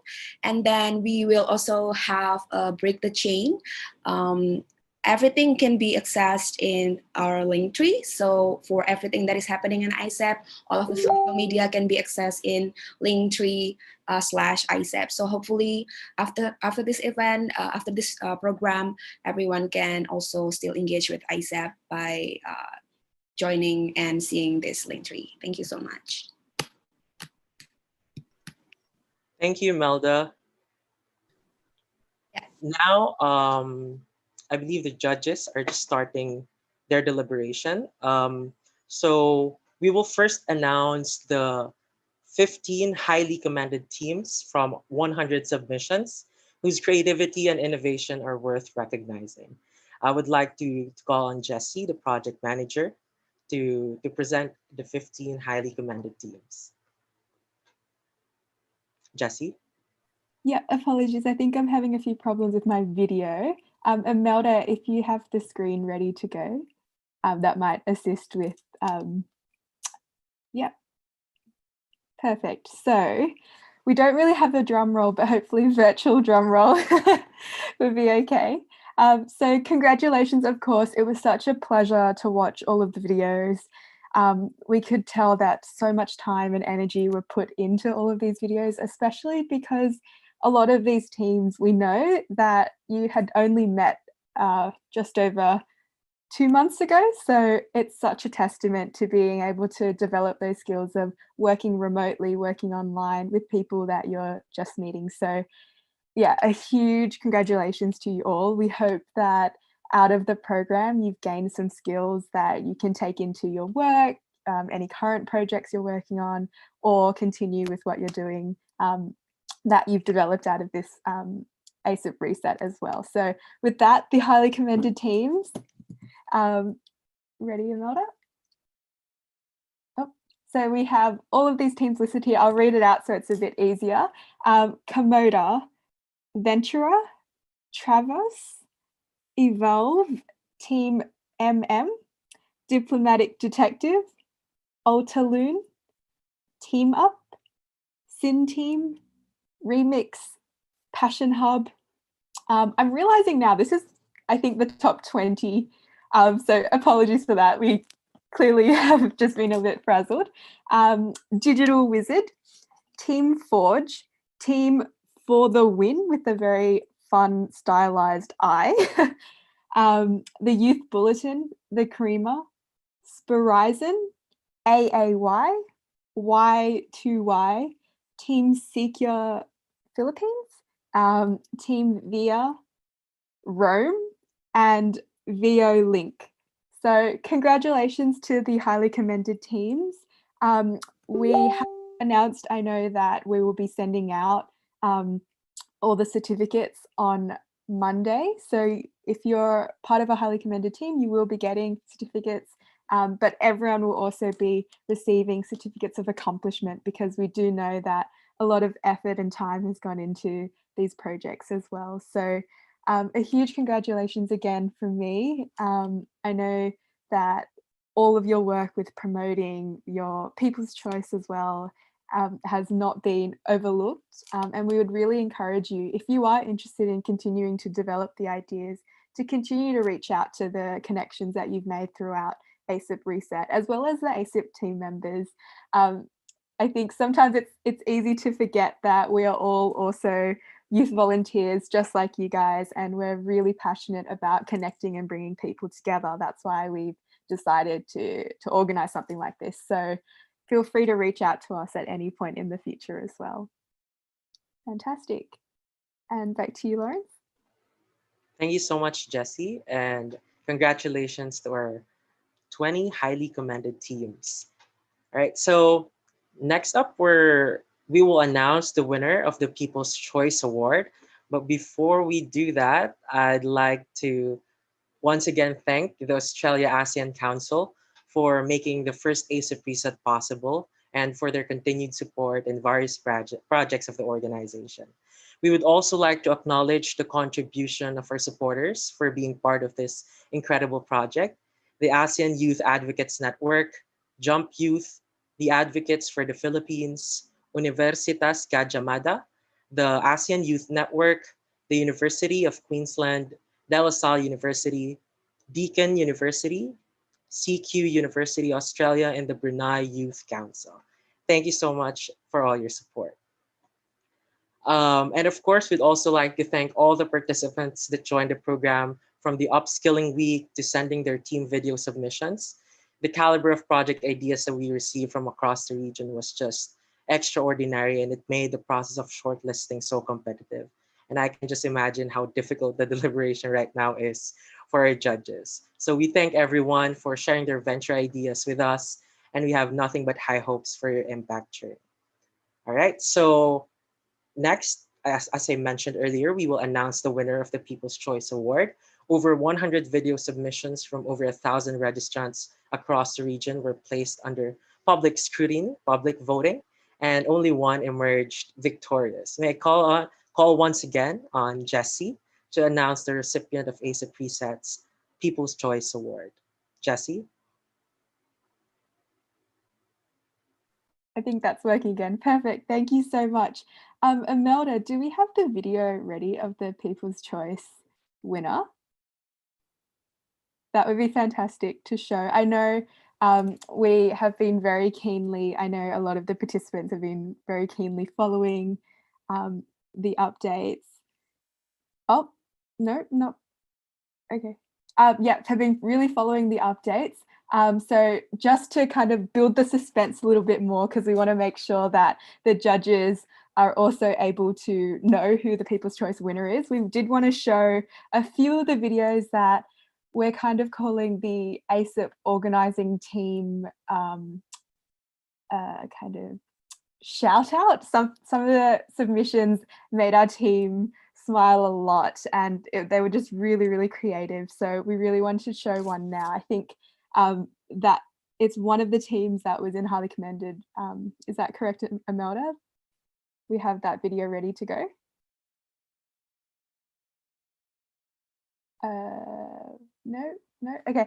And then we will also have a Break the Chain. Everything can be accessed in our link tree. So for everything that is happening in ASEP, all of the social media can be accessed in linktree /ASEP. So hopefully after this event, after this program, everyone can also still engage with ASEP by joining and seeing this link tree. Thank you so much. Thank you, Melda. Yes. Now, I believe the judges are just starting their deliberation. So we will first announce the 15 highly commended teams from 100 submissions whose creativity and innovation are worth recognizing. I would like to call on Jesse, the project manager, to present the 15 highly commended teams. Jesse? Yeah, apologies. I think I'm having a few problems with my video. Imelda, if you have the screen ready to go, that might assist with, yeah. Perfect. So we don't really have a drum roll, but hopefully virtual drum roll would be okay. So congratulations, of course. It was such a pleasure to watch all of the videos. We could tell that so much time and energy were put into all of these videos, especially because a lot of these teams, we know that you had only met just over 2 months ago. So it's such a testament to being able to develop those skills of working remotely, working online with people that you're just meeting. So yeah, a huge congratulations to you all. We hope that out of the program, you've gained some skills that you can take into your work, any current projects you're working on, or continue with what you're doing that you've developed out of this ASIP reset as well. So with that, the highly commended teams. Ready, Imelda? Oh, so we have all of these teams listed here. I'll read it out so it's a bit easier. Komoda, Ventura, Travos, Evolve, Team MM, Diplomatic Detective, Altaloon, Team Up, Sin Team, Remix, Passion Hub. I'm realizing now this is, I think, the top 20. So apologies for that. We clearly have just been a bit frazzled. Digital Wizard, Team Forge, Team For the Win with a very fun stylized eye, the Youth Bulletin, the Creamer, Spirizon, AAY, Y2Y, Team Secure Philippines, Team Via, Rome, and VO Link. So congratulations to the highly commended teams. We have announced, I know that we will be sending out all the certificates on Monday. So if you're part of a highly commended team, you will be getting certificates but everyone will also be receiving certificates of accomplishment, because we do know that a lot of effort and time has gone into these projects as well. So a huge congratulations again from me. I know that all of your work with promoting your People's Choice as well has not been overlooked, and we would really encourage you, if you are interested in continuing to develop the ideas, to continue to reach out to the connections that you've made throughout ASEAN Reset, as well as the ASEAN team members. I think sometimes it's easy to forget that we are all also youth volunteers just like you guys, and we're really passionate about connecting and bringing people together. That's why we've decided to organize something like this. So feel free to reach out to us at any point in the future as well. Fantastic. And back to you, Lawrence. Thank you so much, Jessie, and congratulations to our 20 highly commended teams. All right, so next up, we will announce the winner of the People's Choice Award. But before we do that, I'd like to once again thank the Australia ASEAN Council for making the first ASEAN Reset possible and for their continued support in various projects of the organization. We would also like to acknowledge the contribution of our supporters for being part of this incredible project: the ASEAN Youth Advocates Network, Jump Youth, the Advocates for the Philippines, Universitas Gadjah Mada, the ASEAN Youth Network, the University of Queensland, De La Salle University, Deakin University, CQ University Australia, and the Brunei Youth Council. Thank you so much for all your support. And of course, we'd also like to thank all the participants that joined the program, from the upskilling week to sending their team video submissions. The caliber of project ideas that we received from across the region was just extraordinary, and it made the process of shortlisting so competitive. And I can just imagine how difficult the deliberation right now is for our judges. So we thank everyone for sharing their venture ideas with us, and we have nothing but high hopes for your impact journey. All right, so next, as I mentioned earlier, we will announce the winner of the People's Choice Award. Over 100 video submissions from over 1,000 registrants across the region were placed under public scrutiny, public voting, and only one emerged victorious. May I call once again on Jessie to announce the recipient of ASEAN Reset's People's Choice Award. Jessie? I think that's working again. Perfect. Thank you so much. Imelda, do we have the video ready of the People's Choice winner? That would be fantastic to show. I know we have been very keenly, I know a lot of the participants have been very keenly following the updates. Oh, no, not, okay. Yeah, have been really following the updates. So just to kind of build the suspense a little bit more, because we want to make sure that the judges are also able to know who the People's Choice winner is, we did want to show a few of the videos that we're kind of calling the ASEAN organizing team kind of shout out. Some of the submissions made our team smile a lot, and they were just really, really creative. So we really wanted to show one now. I think that it's one of the teams that was in highly commended. Is that correct, Imelda? We have that video ready to go. No, okay.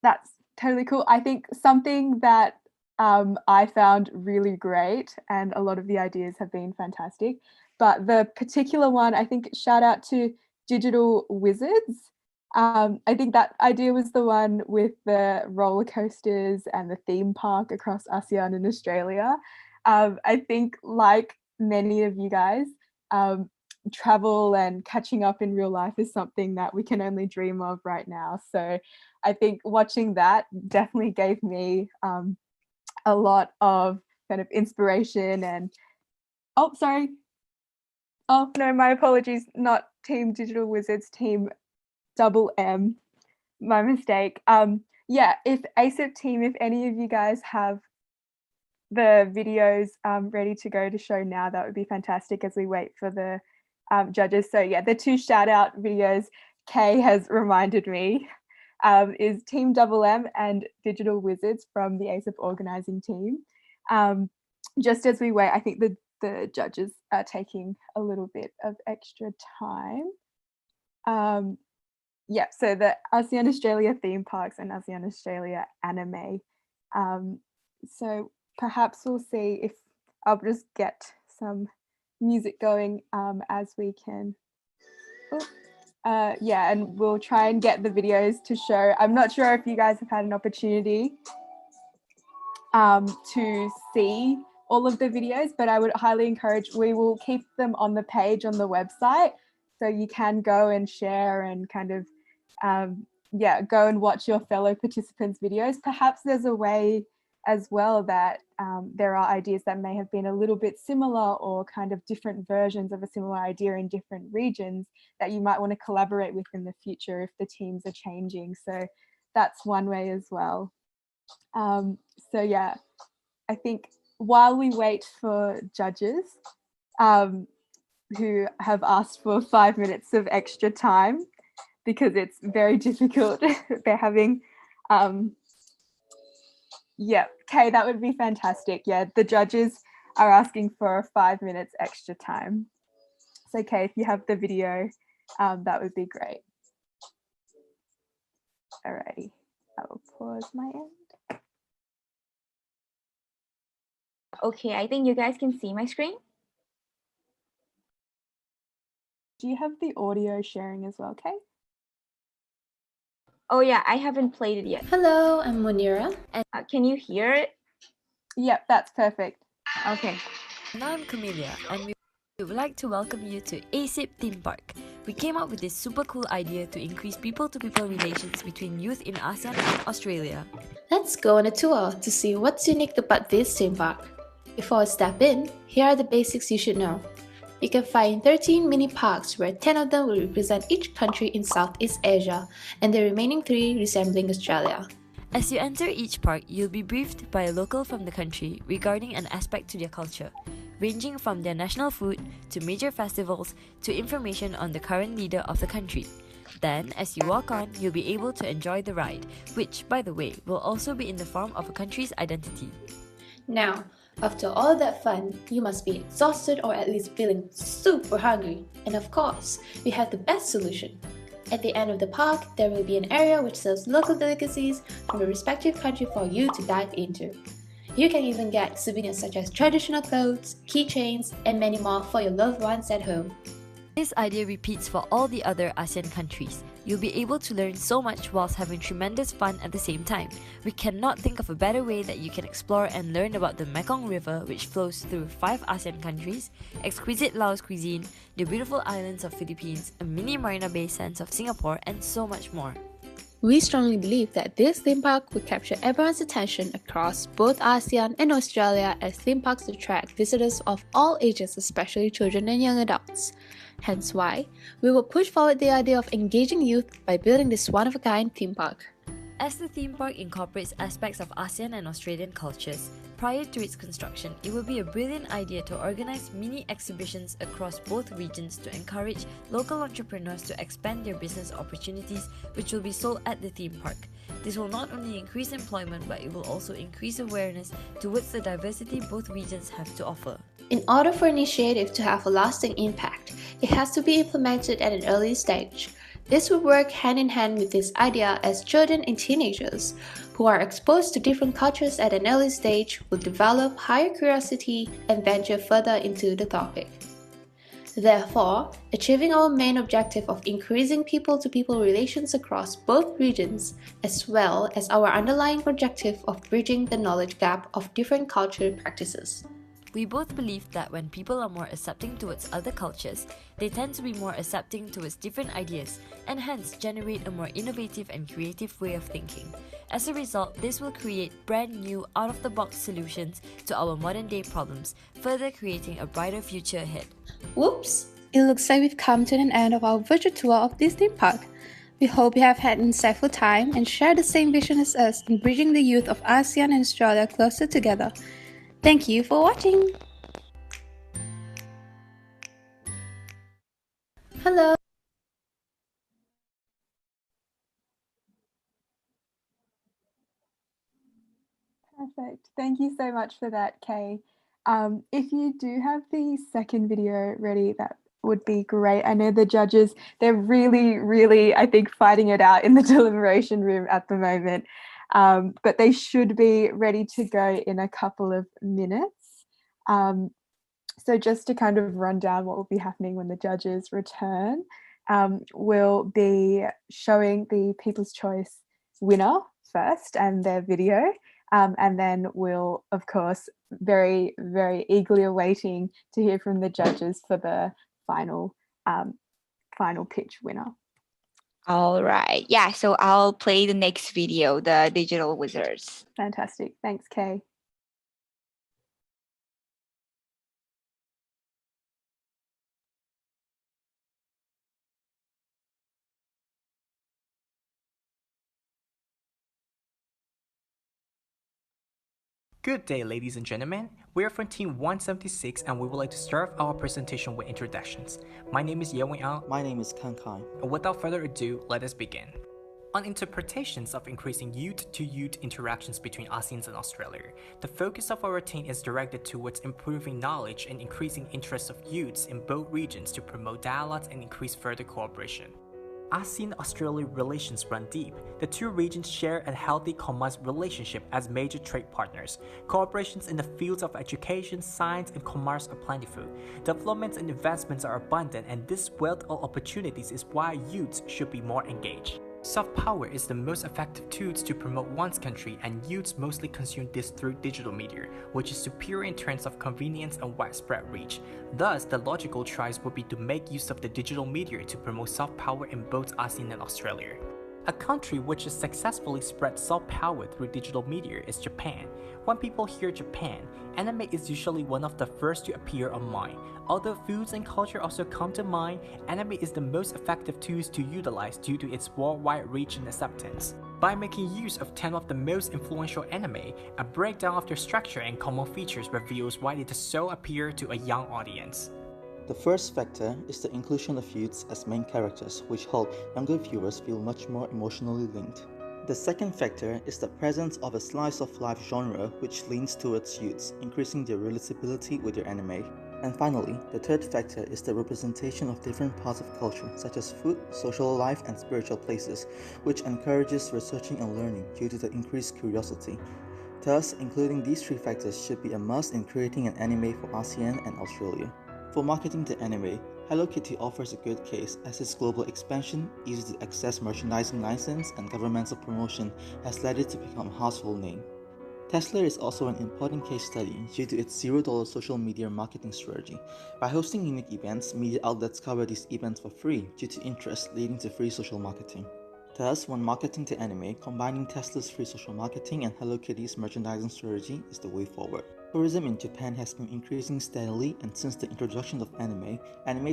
That's totally cool. I think something that I found really great, and a lot of the ideas have been fantastic, but the particular one, I think, shout out to Digital Wizards. I think that idea was the one with the roller coasters and the theme park across ASEAN and Australia. I think, like many of you guys, travel and catching up in real life is something that we can only dream of right now. So I think watching that definitely gave me a lot of kind of inspiration. And oh, sorry. Oh no, my apologies. Not Team Digital Wizards, Team Double M. My mistake. Yeah, if ASEAN team, if any of you guys have the videos ready to go to show now, that would be fantastic as we wait for the judges. So yeah, the two shout out videos Kay has reminded me is Team Double M and Digital Wizards from the ASEAN organizing team. Just as we wait, I think the judges are taking a little bit of extra time. Yeah, so the ASEAN Australia theme parks and ASEAN Australia anime. So perhaps we'll see if I'll just get some music going as we can. Yeah, and we'll try and get the videos to show. I'm not sure if you guys have had an opportunity to see all of the videos, but I would highly encourage, we will keep them on the page on the website, so you can go and share and kind of, yeah, go and watch your fellow participants' videos. Perhaps there's a way as well that there are ideas that may have been a little bit similar or kind of different versions of a similar idea in different regions that you might want to collaborate with in the future if the teams are changing. So that's one way as well. So yeah, I think while we wait for judges who have asked for 5 minutes of extra time because it's very difficult, they're having, yeah, Kay, that would be fantastic. Yeah, the judges are asking for 5 minutes extra time. So Kay, if you have the video, that would be great. Alrighty, I will pause my end. Okay, I think you guys can see my screen. Do you have the audio sharing as well, Kay? Oh yeah, I haven't played it yet. Hello, I'm Munira. And can you hear it? Yep, that's perfect. Okay. And I'm Camelia, and we would like to welcome you to AASYP Theme Park. We came up with this super cool idea to increase people-to-people relations between youth in ASEAN and Australia. Let's go on a tour to see what's unique about this theme park. Before I step in, here are the basics you should know. You can find 13 mini parks where 10 of them will represent each country in Southeast Asia and the remaining 3 resembling Australia. As you enter each park, you'll be briefed by a local from the country regarding an aspect to their culture, ranging from their national food to major festivals to information on the current leader of the country. Then, as you walk on, you'll be able to enjoy the ride, which, by the way, will also be in the form of a country's identity. Now, after all that fun, you must be exhausted or at least feeling super hungry. And of course, we have the best solution. At the end of the park, there will be an area which serves local delicacies from the respective country for you to dive into. You can even get souvenirs such as traditional clothes, keychains, and many more for your loved ones at home. This idea repeats for all the other ASEAN countries. You'll be able to learn so much whilst having tremendous fun at the same time. We cannot think of a better way that you can explore and learn about the Mekong River, which flows through 5 ASEAN countries, exquisite Laos cuisine, the beautiful islands of Philippines, a mini Marina Bay sense of Singapore, and so much more. We strongly believe that this theme park will capture everyone's attention across both ASEAN and Australia, as theme parks attract visitors of all ages, especially children and young adults. Hence why we will push forward the idea of engaging youth by building this one-of-a-kind theme park. As the theme park incorporates aspects of ASEAN and Australian cultures, prior to its construction, it would be a brilliant idea to organize mini exhibitions across both regions to encourage local entrepreneurs to expand their business opportunities, which will be sold at the theme park. This will not only increase employment, but it will also increase awareness towards the diversity both regions have to offer. In order for an initiative to have a lasting impact, it has to be implemented at an early stage. This will work hand in hand with this idea, as children and teenagers who are exposed to different cultures at an early stage will develop higher curiosity and venture further into the topic. Therefore, achieving our main objective of increasing people-to-people relations across both regions, as well as our underlying objective of bridging the knowledge gap of different cultural practices. We both believe that when people are more accepting towards other cultures, they tend to be more accepting towards different ideas and hence generate a more innovative and creative way of thinking. As a result, this will create brand new, out-of-the-box solutions to our modern-day problems, further creating a brighter future ahead. Whoops! It looks like we've come to an end of our virtual tour of this theme park. We hope you have had an insightful time and share the same vision as us in bridging the youth of ASEAN and Australia closer together. Thank you for watching! Hello! Perfect. Thank you so much for that, Kay. If you do have the second video ready, that would be great. I know the judges, they're really, I think, fighting it out in the deliberation room at the moment, but they should be ready to go in a couple of minutes. So just to kind of run down what will be happening when the judges return, we'll be showing the People's Choice winner first and their video. And then we'll, of course, very eagerly awaiting to hear from the judges for the final pitch winner. All right. Yeah, so I'll play the next video, the Digital Wizards. Fantastic. Thanks, Kay. Good day, ladies and gentlemen. We are from Team 176 and we would like to start our presentation with introductions. My name is Yewin Ang. My name is Kankai. And without further ado, let us begin. On interpretations of increasing youth-to-youth interactions between ASEAN and Australia, the focus of our team is directed towards improving knowledge and increasing interest of youths in both regions to promote dialogues and increase further cooperation. ASEAN-Australia relations run deep. The two regions share a healthy commerce relationship as major trade partners. Cooperations in the fields of education, science, and commerce are plentiful. Developments and investments are abundant, and this wealth of opportunities is why youths should be more engaged. Soft power is the most effective tools to promote one's country, and youths mostly consume this through digital media, which is superior in terms of convenience and widespread reach. Thus, the logical choice would be to make use of the digital media to promote soft power in both ASEAN and Australia. A country which has successfully spread soft power through digital media is Japan. When people hear Japan, anime is usually one of the first to appear on mind. Although foods and culture also come to mind, anime is the most effective tools to utilize due to its worldwide reach and acceptance. By making use of 10 of the most influential anime, a breakdown of their structure and common features reveals why it does so appeal to a young audience. The first factor is the inclusion of youths as main characters, which help younger viewers feel much more emotionally linked. The second factor is the presence of a slice of life genre which leans towards youths, increasing their relatability with their anime. And finally, the third factor is the representation of different parts of culture, such as food, social life, and spiritual places, which encourages researching and learning due to the increased curiosity. Thus, including these three factors should be a must in creating an anime for ASEAN and Australia. For marketing the anime, Hello Kitty offers a good case as its global expansion, easy to access merchandising license, and governmental promotion has led it to become a household name. Tesla is also an important case study due to its $0 social media marketing strategy. By hosting unique events, media outlets cover these events for free due to interest leading to free social marketing. Thus, when marketing to anime, combining Tesla's free social marketing and Hello Kitty's merchandising strategy is the way forward. Tourism in Japan has been increasing steadily, and since the introduction of anime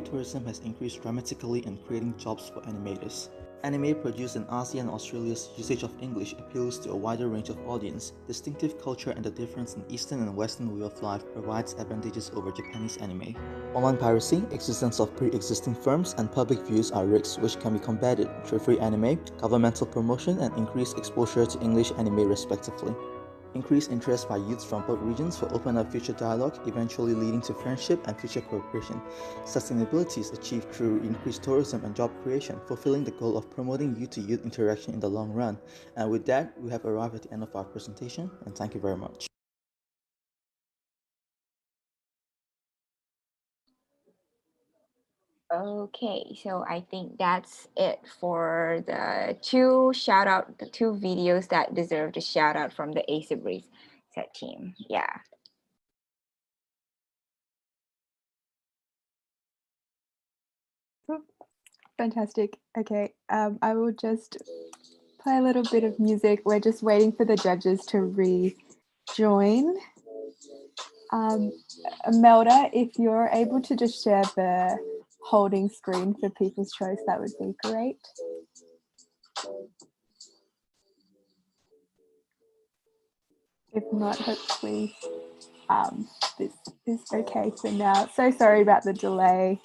tourism has increased dramatically in creating jobs for animators. Anime produced in ASEAN and Australia's usage of English appeals to a wider range of audience. Distinctive culture and the difference in Eastern and Western way of life provides advantages over Japanese anime. Online piracy, existence of pre-existing firms, and public views are risks which can be combated through free anime, governmental promotion, and increased exposure to English anime respectively. Increased interest by youths from both regions will open up future dialogue, eventually leading to friendship and future cooperation. Sustainability is achieved through increased tourism and job creation, fulfilling the goal of promoting youth-to-youth interaction in the long run. And with that, we have arrived at the end of our presentation, and thank you very much. Okay, so I think that's it for the two videos that deserve a shout out from the AASYP set team. Yeah. Fantastic. Okay, I will just play a little bit of music. We're just waiting for the judges to rejoin. Melda, if you're able to just share the holding screen for People's Choice, that would be great. If not, hopefully this is okay for now. So sorry about the delay.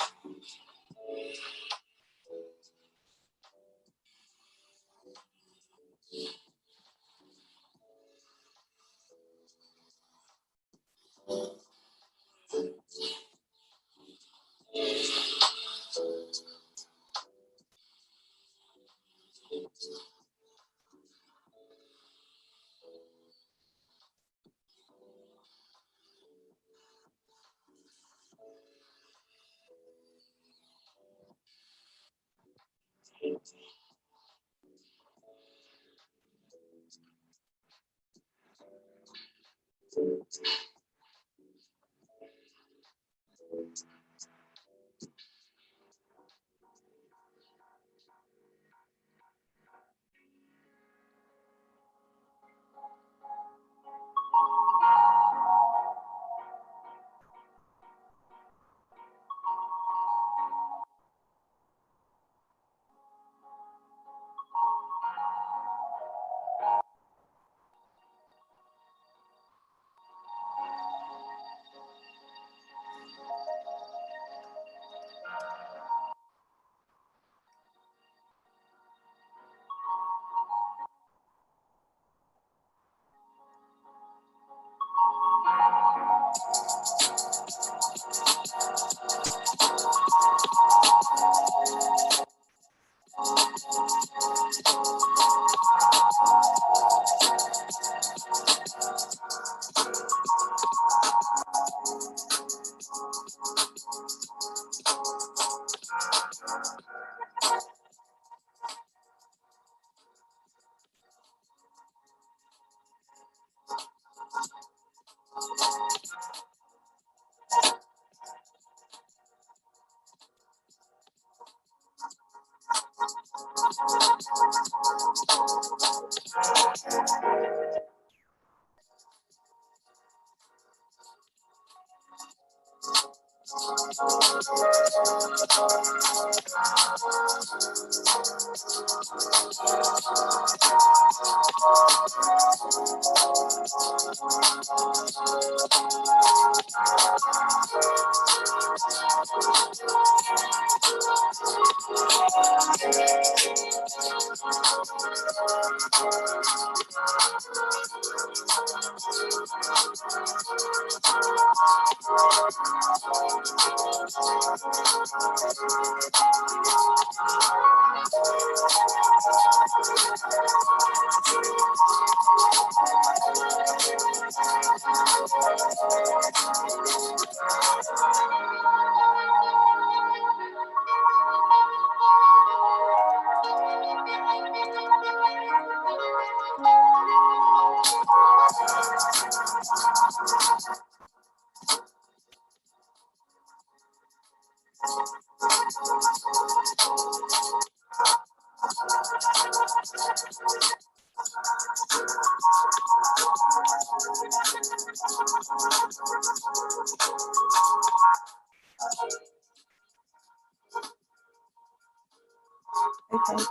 Okay.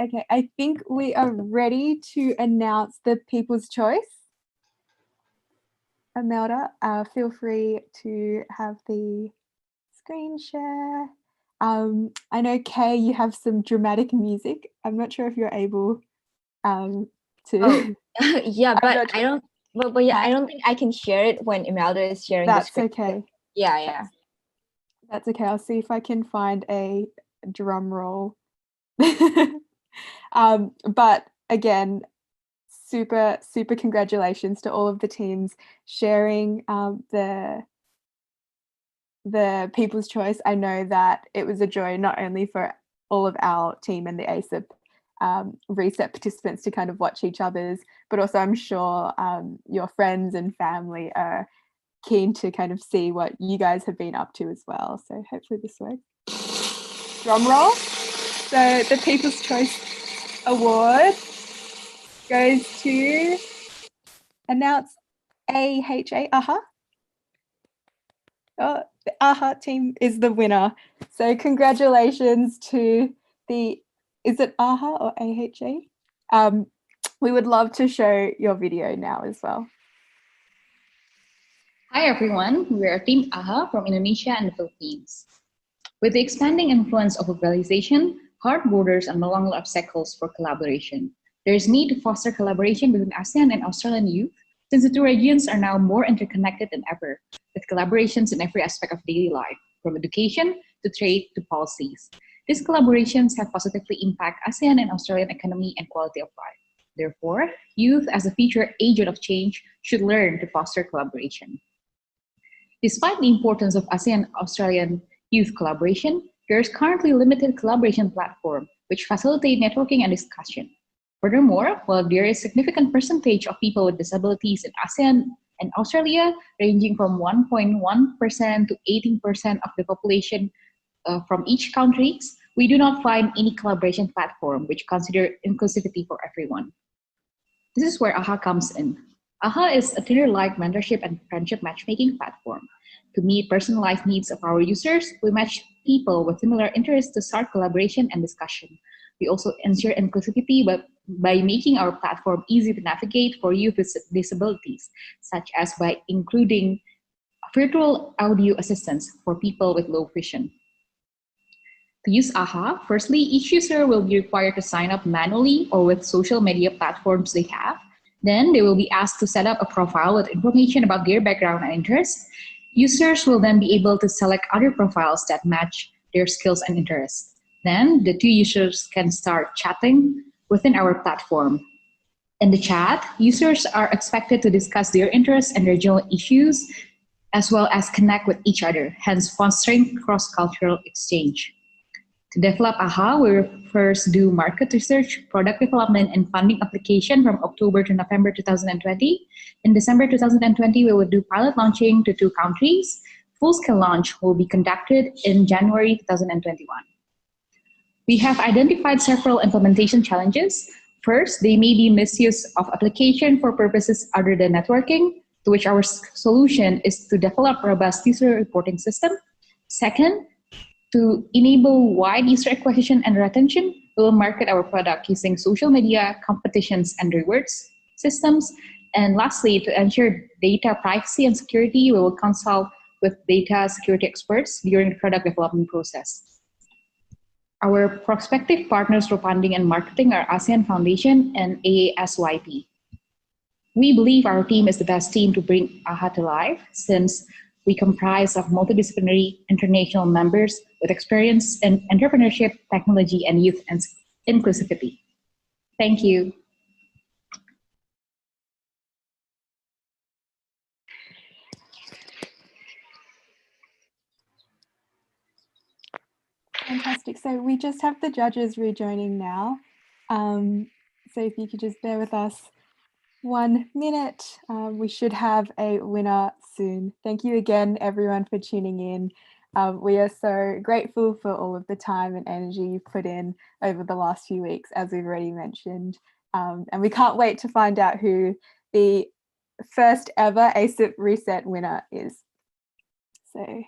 Okay, I think we are ready to announce the People's Choice. Imelda, feel free to have the screen share. I know, Kay, you have some dramatic music. I'm not sure if you're able to. Oh, yeah, but I don't. But yeah, I don't think I can share it when Imelda is sharing the screen. That's okay. Yeah. That's okay. I'll see if I can find a drum roll. But again, super congratulations to all of the teams sharing the People's Choice. I know that it was a joy not only for all of our team and the ASEAN reset participants to kind of watch each other's, but also I'm sure your friends and family are keen to kind of see what you guys have been up to as well. So hopefully this works. Drum roll. So the People's Choice Award goes to announce AHA, AHA. Oh, the AHA team is the winner. So congratulations to the, is it AHA or AHA? We would love to show your video now as well. Hi everyone, we are Team AHA from Indonesia and the Philippines. With the expanding influence of globalization, hard borders and no longer obstacles for collaboration, there is need to foster collaboration between ASEAN and Australian youth since the two regions are now more interconnected than ever, with collaborations in every aspect of daily life, from education to trade to policies. These collaborations have positively impacted ASEAN and Australian economy and quality of life. Therefore, youth as a future agent of change should learn to foster collaboration. Despite the importance of ASEAN-Australian youth collaboration, there is currently limited collaboration platform which facilitate networking and discussion. Furthermore, while there is a significant percentage of people with disabilities in ASEAN and Australia, ranging from 1.1% to 18% of the population from each country, we do not find any collaboration platform which consider inclusivity for everyone. This is where AHA comes in. AHA is a Tinder-like mentorship and friendship matchmaking platform. To meet personalized needs of our users, we match people with similar interests to start collaboration and discussion. We also ensure inclusivity by making our platform easy to navigate for youth with disabilities, such as by including virtual audio assistance for people with low vision. To use AHA, firstly, each user will be required to sign up manually or with social media platforms they have. Then they will be asked to set up a profile with information about their background and interests. Users will then be able to select other profiles that match their skills and interests. Then the two users can start chatting within our platform. In the chat, users are expected to discuss their interests and regional issues, as well as connect with each other, hence fostering cross-cultural exchange. To develop AHA, we will first do market research, product development, and funding application from October to November 2020. In December 2020, we will do pilot launching to 2 countries. Full-scale launch will be conducted in January 2021. We have identified several implementation challenges. First, they may be misuse of application for purposes other than networking, to which our solution is to develop a robust user reporting system. Second, to enable wide user acquisition and retention, we will market our product using social media, competitions, and rewards systems. And lastly, to ensure data privacy and security, we will consult with data security experts during the product development process. Our prospective partners for funding and marketing are ASEAN Foundation and AASYP. We believe our team is the best team to bring AHA to life, since we comprise of multidisciplinary international members with experience in entrepreneurship, technology, and youth and inclusivity. Thank you. Fantastic. So we just have the judges rejoining now. So if you could just bear with us 1 minute, we should have a winner soon. Thank you again, everyone, for tuning in. We are so grateful for all of the time and energy you put in over the last few weeks, as we've already mentioned. And we can't wait to find out who the first ever ASEAN Reset winner is. So,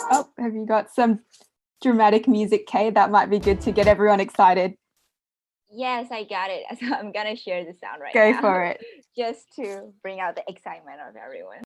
oh, have you got some dramatic music, Kay? That might be good to get everyone excited. Yes, I got it. So I'm gonna share the sound right now. Go for it. Just to bring out the excitement of everyone.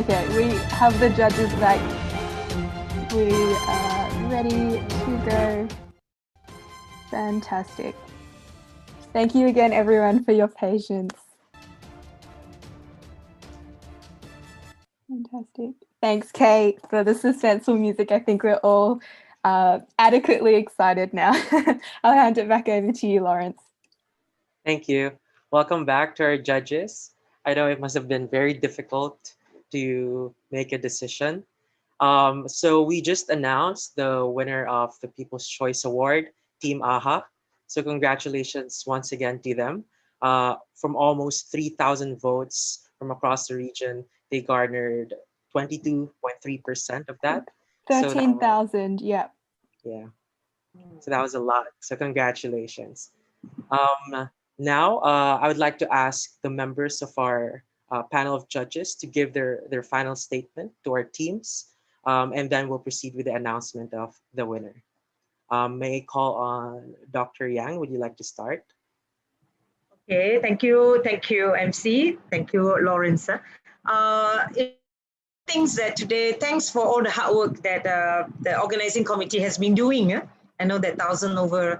Okay, we have the judges back. We are ready to go. Fantastic. Thank you again, everyone, for your patience. Fantastic. Thanks, Kate, for the suspenseful music. I think we're all adequately excited now. I'll hand it back over to you, Lawrence. Thank you. Welcome back to our judges. I know it must have been very difficult to make a decision. So we just announced the winner of the People's Choice Award, Team AHA. So congratulations once again to them. From almost 3,000 votes from across the region, they garnered 22.3% of that. 13,000, yeah. Yeah. So that was a lot. So congratulations. Now, I would like to ask the members of our panel of judges to give their final statement to our teams, and then we'll proceed with the announcement of the winner. May I call on Dr. Yang? Would you like to start? Okay, thank you, MC. Thank you, Lawrence. Things that today, thanks for all the hard work that the organizing committee has been doing. I know that 1,000 over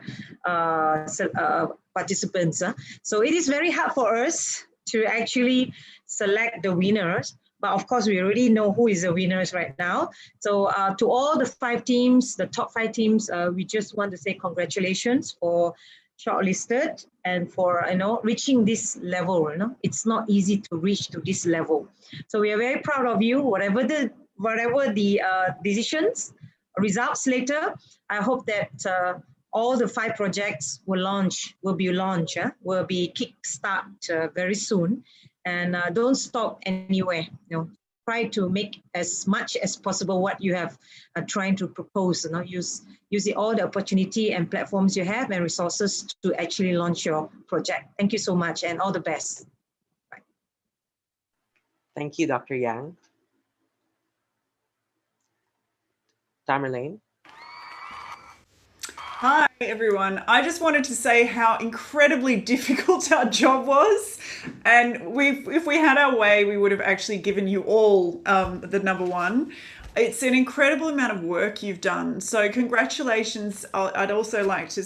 participants. So it is very hard for us to actually select the winners. But of course, we already know who is the winners right now. So to all the 5 teams, the top 5 teams, we just want to say congratulations for shortlisted and for reaching this level. It's not easy to reach to this level. So we are very proud of you. Whatever the decisions, results later, I hope that all the 5 projects will be launched, will be kickstart very soon, and don't stop anywhere. Try to make as much as possible what you have trying to propose. Use all the opportunity and platforms you have and resources to actually launch your project. Thank you so much and all the best. Bye. Thank you, Dr. Yang. Tamerlane. Hi, everyone. I just wanted to say how incredibly difficult our job was. And if we had our way, we would have actually given you all the number 1. It's an incredible amount of work you've done. So congratulations. I'd also like to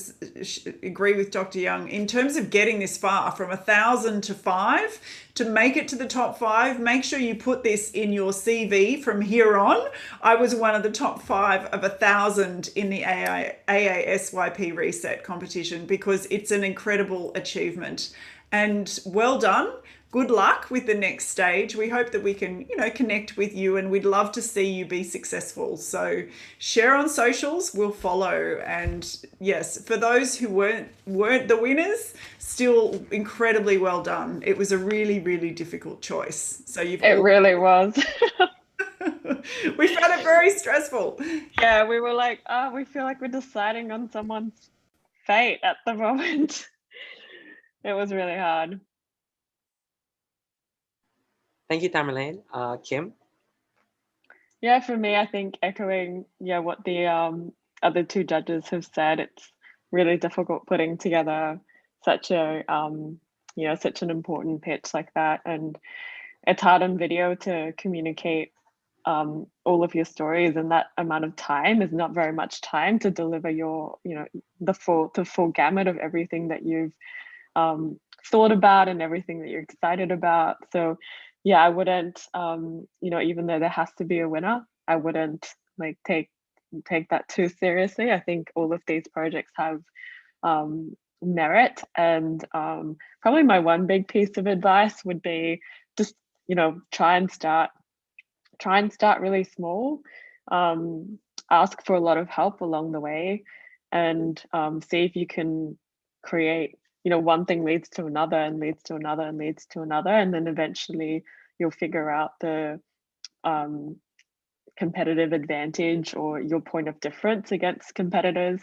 agree with Dr. Young in terms of getting this far from 1,000 to 5 to make it to the top 5. Make sure you put this in your CV from here on. I was one of the top 5 of 1,000 in the AASYP reset competition because it's an incredible achievement. And well done. Good luck with the next stage. We hope that we can, connect with you, and we'd love to see you be successful. So share on socials, we'll follow. And yes, for those who weren't the winners, still incredibly well done. It was a really, really difficult choice. So it really was. We found it very stressful. Yeah, we were like, we feel like we're deciding on someone's fate at the moment. It was really hard. Thank you, Tamerlane. Kim? Yeah, for me, I think echoing what the other 2 judges have said, it's really difficult putting together such a such an important pitch like that, and it's hard on video to communicate all of your stories, and that amount of time is not very much time to deliver your the full gamut of everything that you've thought about and everything that you're excited about. So yeah, I wouldn't even though there has to be a winner, I wouldn't take that too seriously. I think all of these projects have merit, and probably my one big piece of advice would be just try and start really small. Ask for a lot of help along the way, and see if you can create one thing leads to another and leads to another and leads to another, and then eventually you'll figure out the competitive advantage or your point of difference against competitors.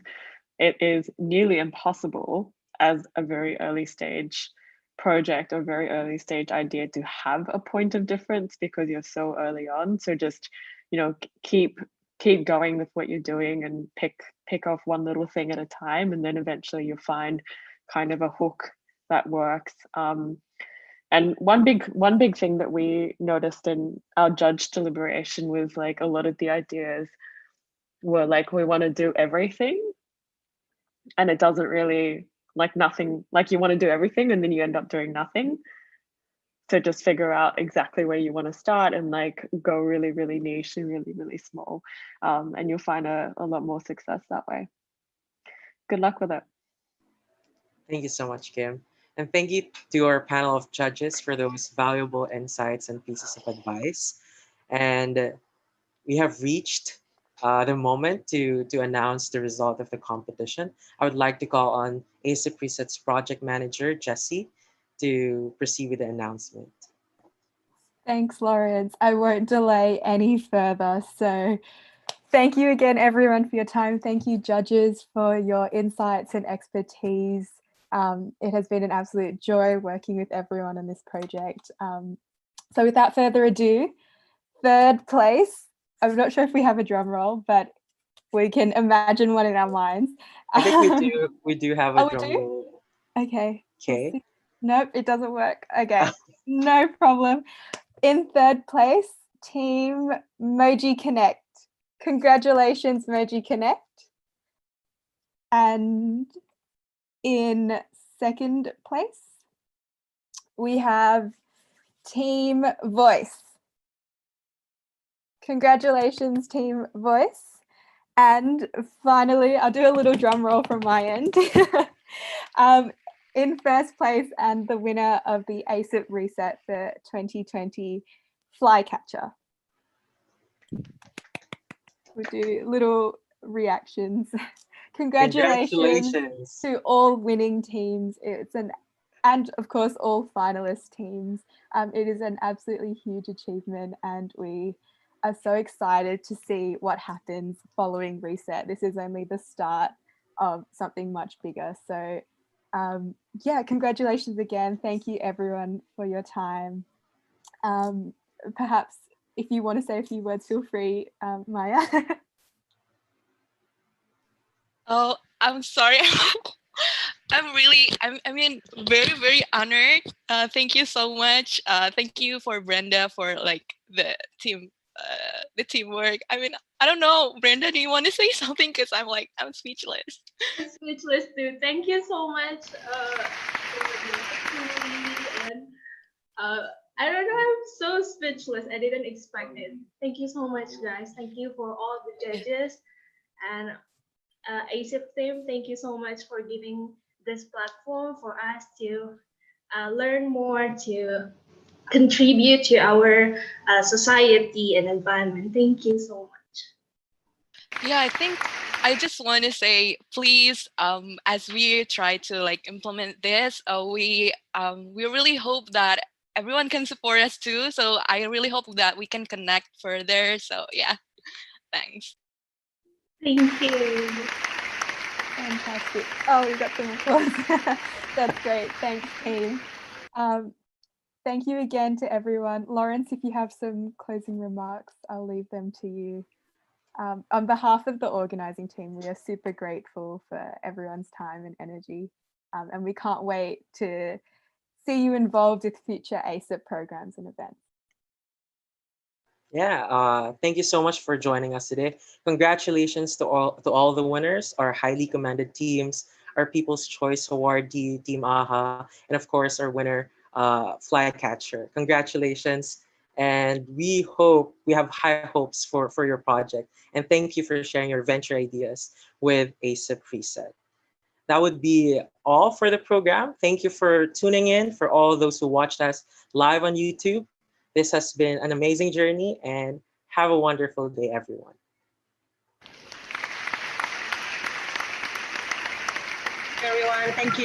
It is nearly impossible as a very early stage project or very early stage idea to have a point of difference because you're so early on. So just keep going with what you're doing and pick off one little thing at a time, and then eventually you'll find kind of a hook that works. And one big thing that we noticed in our judge deliberation was like a lot of the ideas were like we want to do everything, and it doesn't really like nothing, like you want to do everything and then you end up doing nothing. So just figure out exactly where you want to start and like go really, really niche and really, really small. And you'll find a lot more success that way. Good luck with it. Thank you so much, Kim. And thank you to our panel of judges for those valuable insights and pieces of advice. And we have reached the moment to announce the result of the competition. I would like to call on ASEAN Preset's project manager, Jessie, to proceed with the announcement. Thanks, Lawrence. I won't delay any further. So thank you again, everyone, for your time. Thank you, judges, for your insights and expertise. It has been an absolute joy working with everyone on this project. So without further ado, third place. I'm not sure if we have a drum roll, but we can imagine one in our minds. I think we do have a drum roll. Okay. Okay. Nope, it doesn't work. Okay, no problem. In third place, Team Moji Connect. Congratulations, Moji Connect. And in second place, we have Team Voice. Congratulations, Team Voice. And finally, I'll do a little drum roll from my end. In first place and the winner of the ASEAN Reset for 2020, Flycatcher. We'll do little reactions. Congratulations to all winning teams. And of course, all finalist teams. It is an absolutely huge achievement, and we are so excited to see what happens following Reset. This is only the start of something much bigger. So yeah, congratulations again. Thank you everyone for your time. Perhaps if you want to say a few words, feel free, Maya. Oh, I'm sorry. I mean, very, very honored. Thank you so much. Thank you for Brenda for like the teamwork. I mean, I don't know, Brenda, do you want to say something? Because I'm speechless. I'm speechless too. Thank you so much for the opportunity, and I don't know, I'm so speechless. I didn't expect it. Thank you so much, guys. Thank you for all the judges and ASIP team. Thank you so much for giving this platform for us to learn more, to contribute to our society and environment. Thank you so much. Yeah, I think I just want to say, please, as we try to like implement this, we really hope that everyone can support us too. So I really hope that we can connect further. So yeah, thanks. Thank you. Fantastic. Oh, we got some applause. That's great. Thanks, team. Thank you again to everyone. Lawrence, if you have some closing remarks, I'll leave them to you. On behalf of the organising team, we are super grateful for everyone's time and energy, and we can't wait to see you involved with future ASIP programs and events. Yeah, thank you so much for joining us today. Congratulations to all the winners, our highly commended teams, our People's Choice awardee, Team AHA, and of course our winner, Flycatcher. Congratulations, and we have high hopes for your project. And thank you for sharing your venture ideas with ASIP Preset. That would be all for the program. Thank you for tuning in. For all those who watched us live on YouTube, this has been an amazing journey, and have a wonderful day, everyone. Everyone, thank you.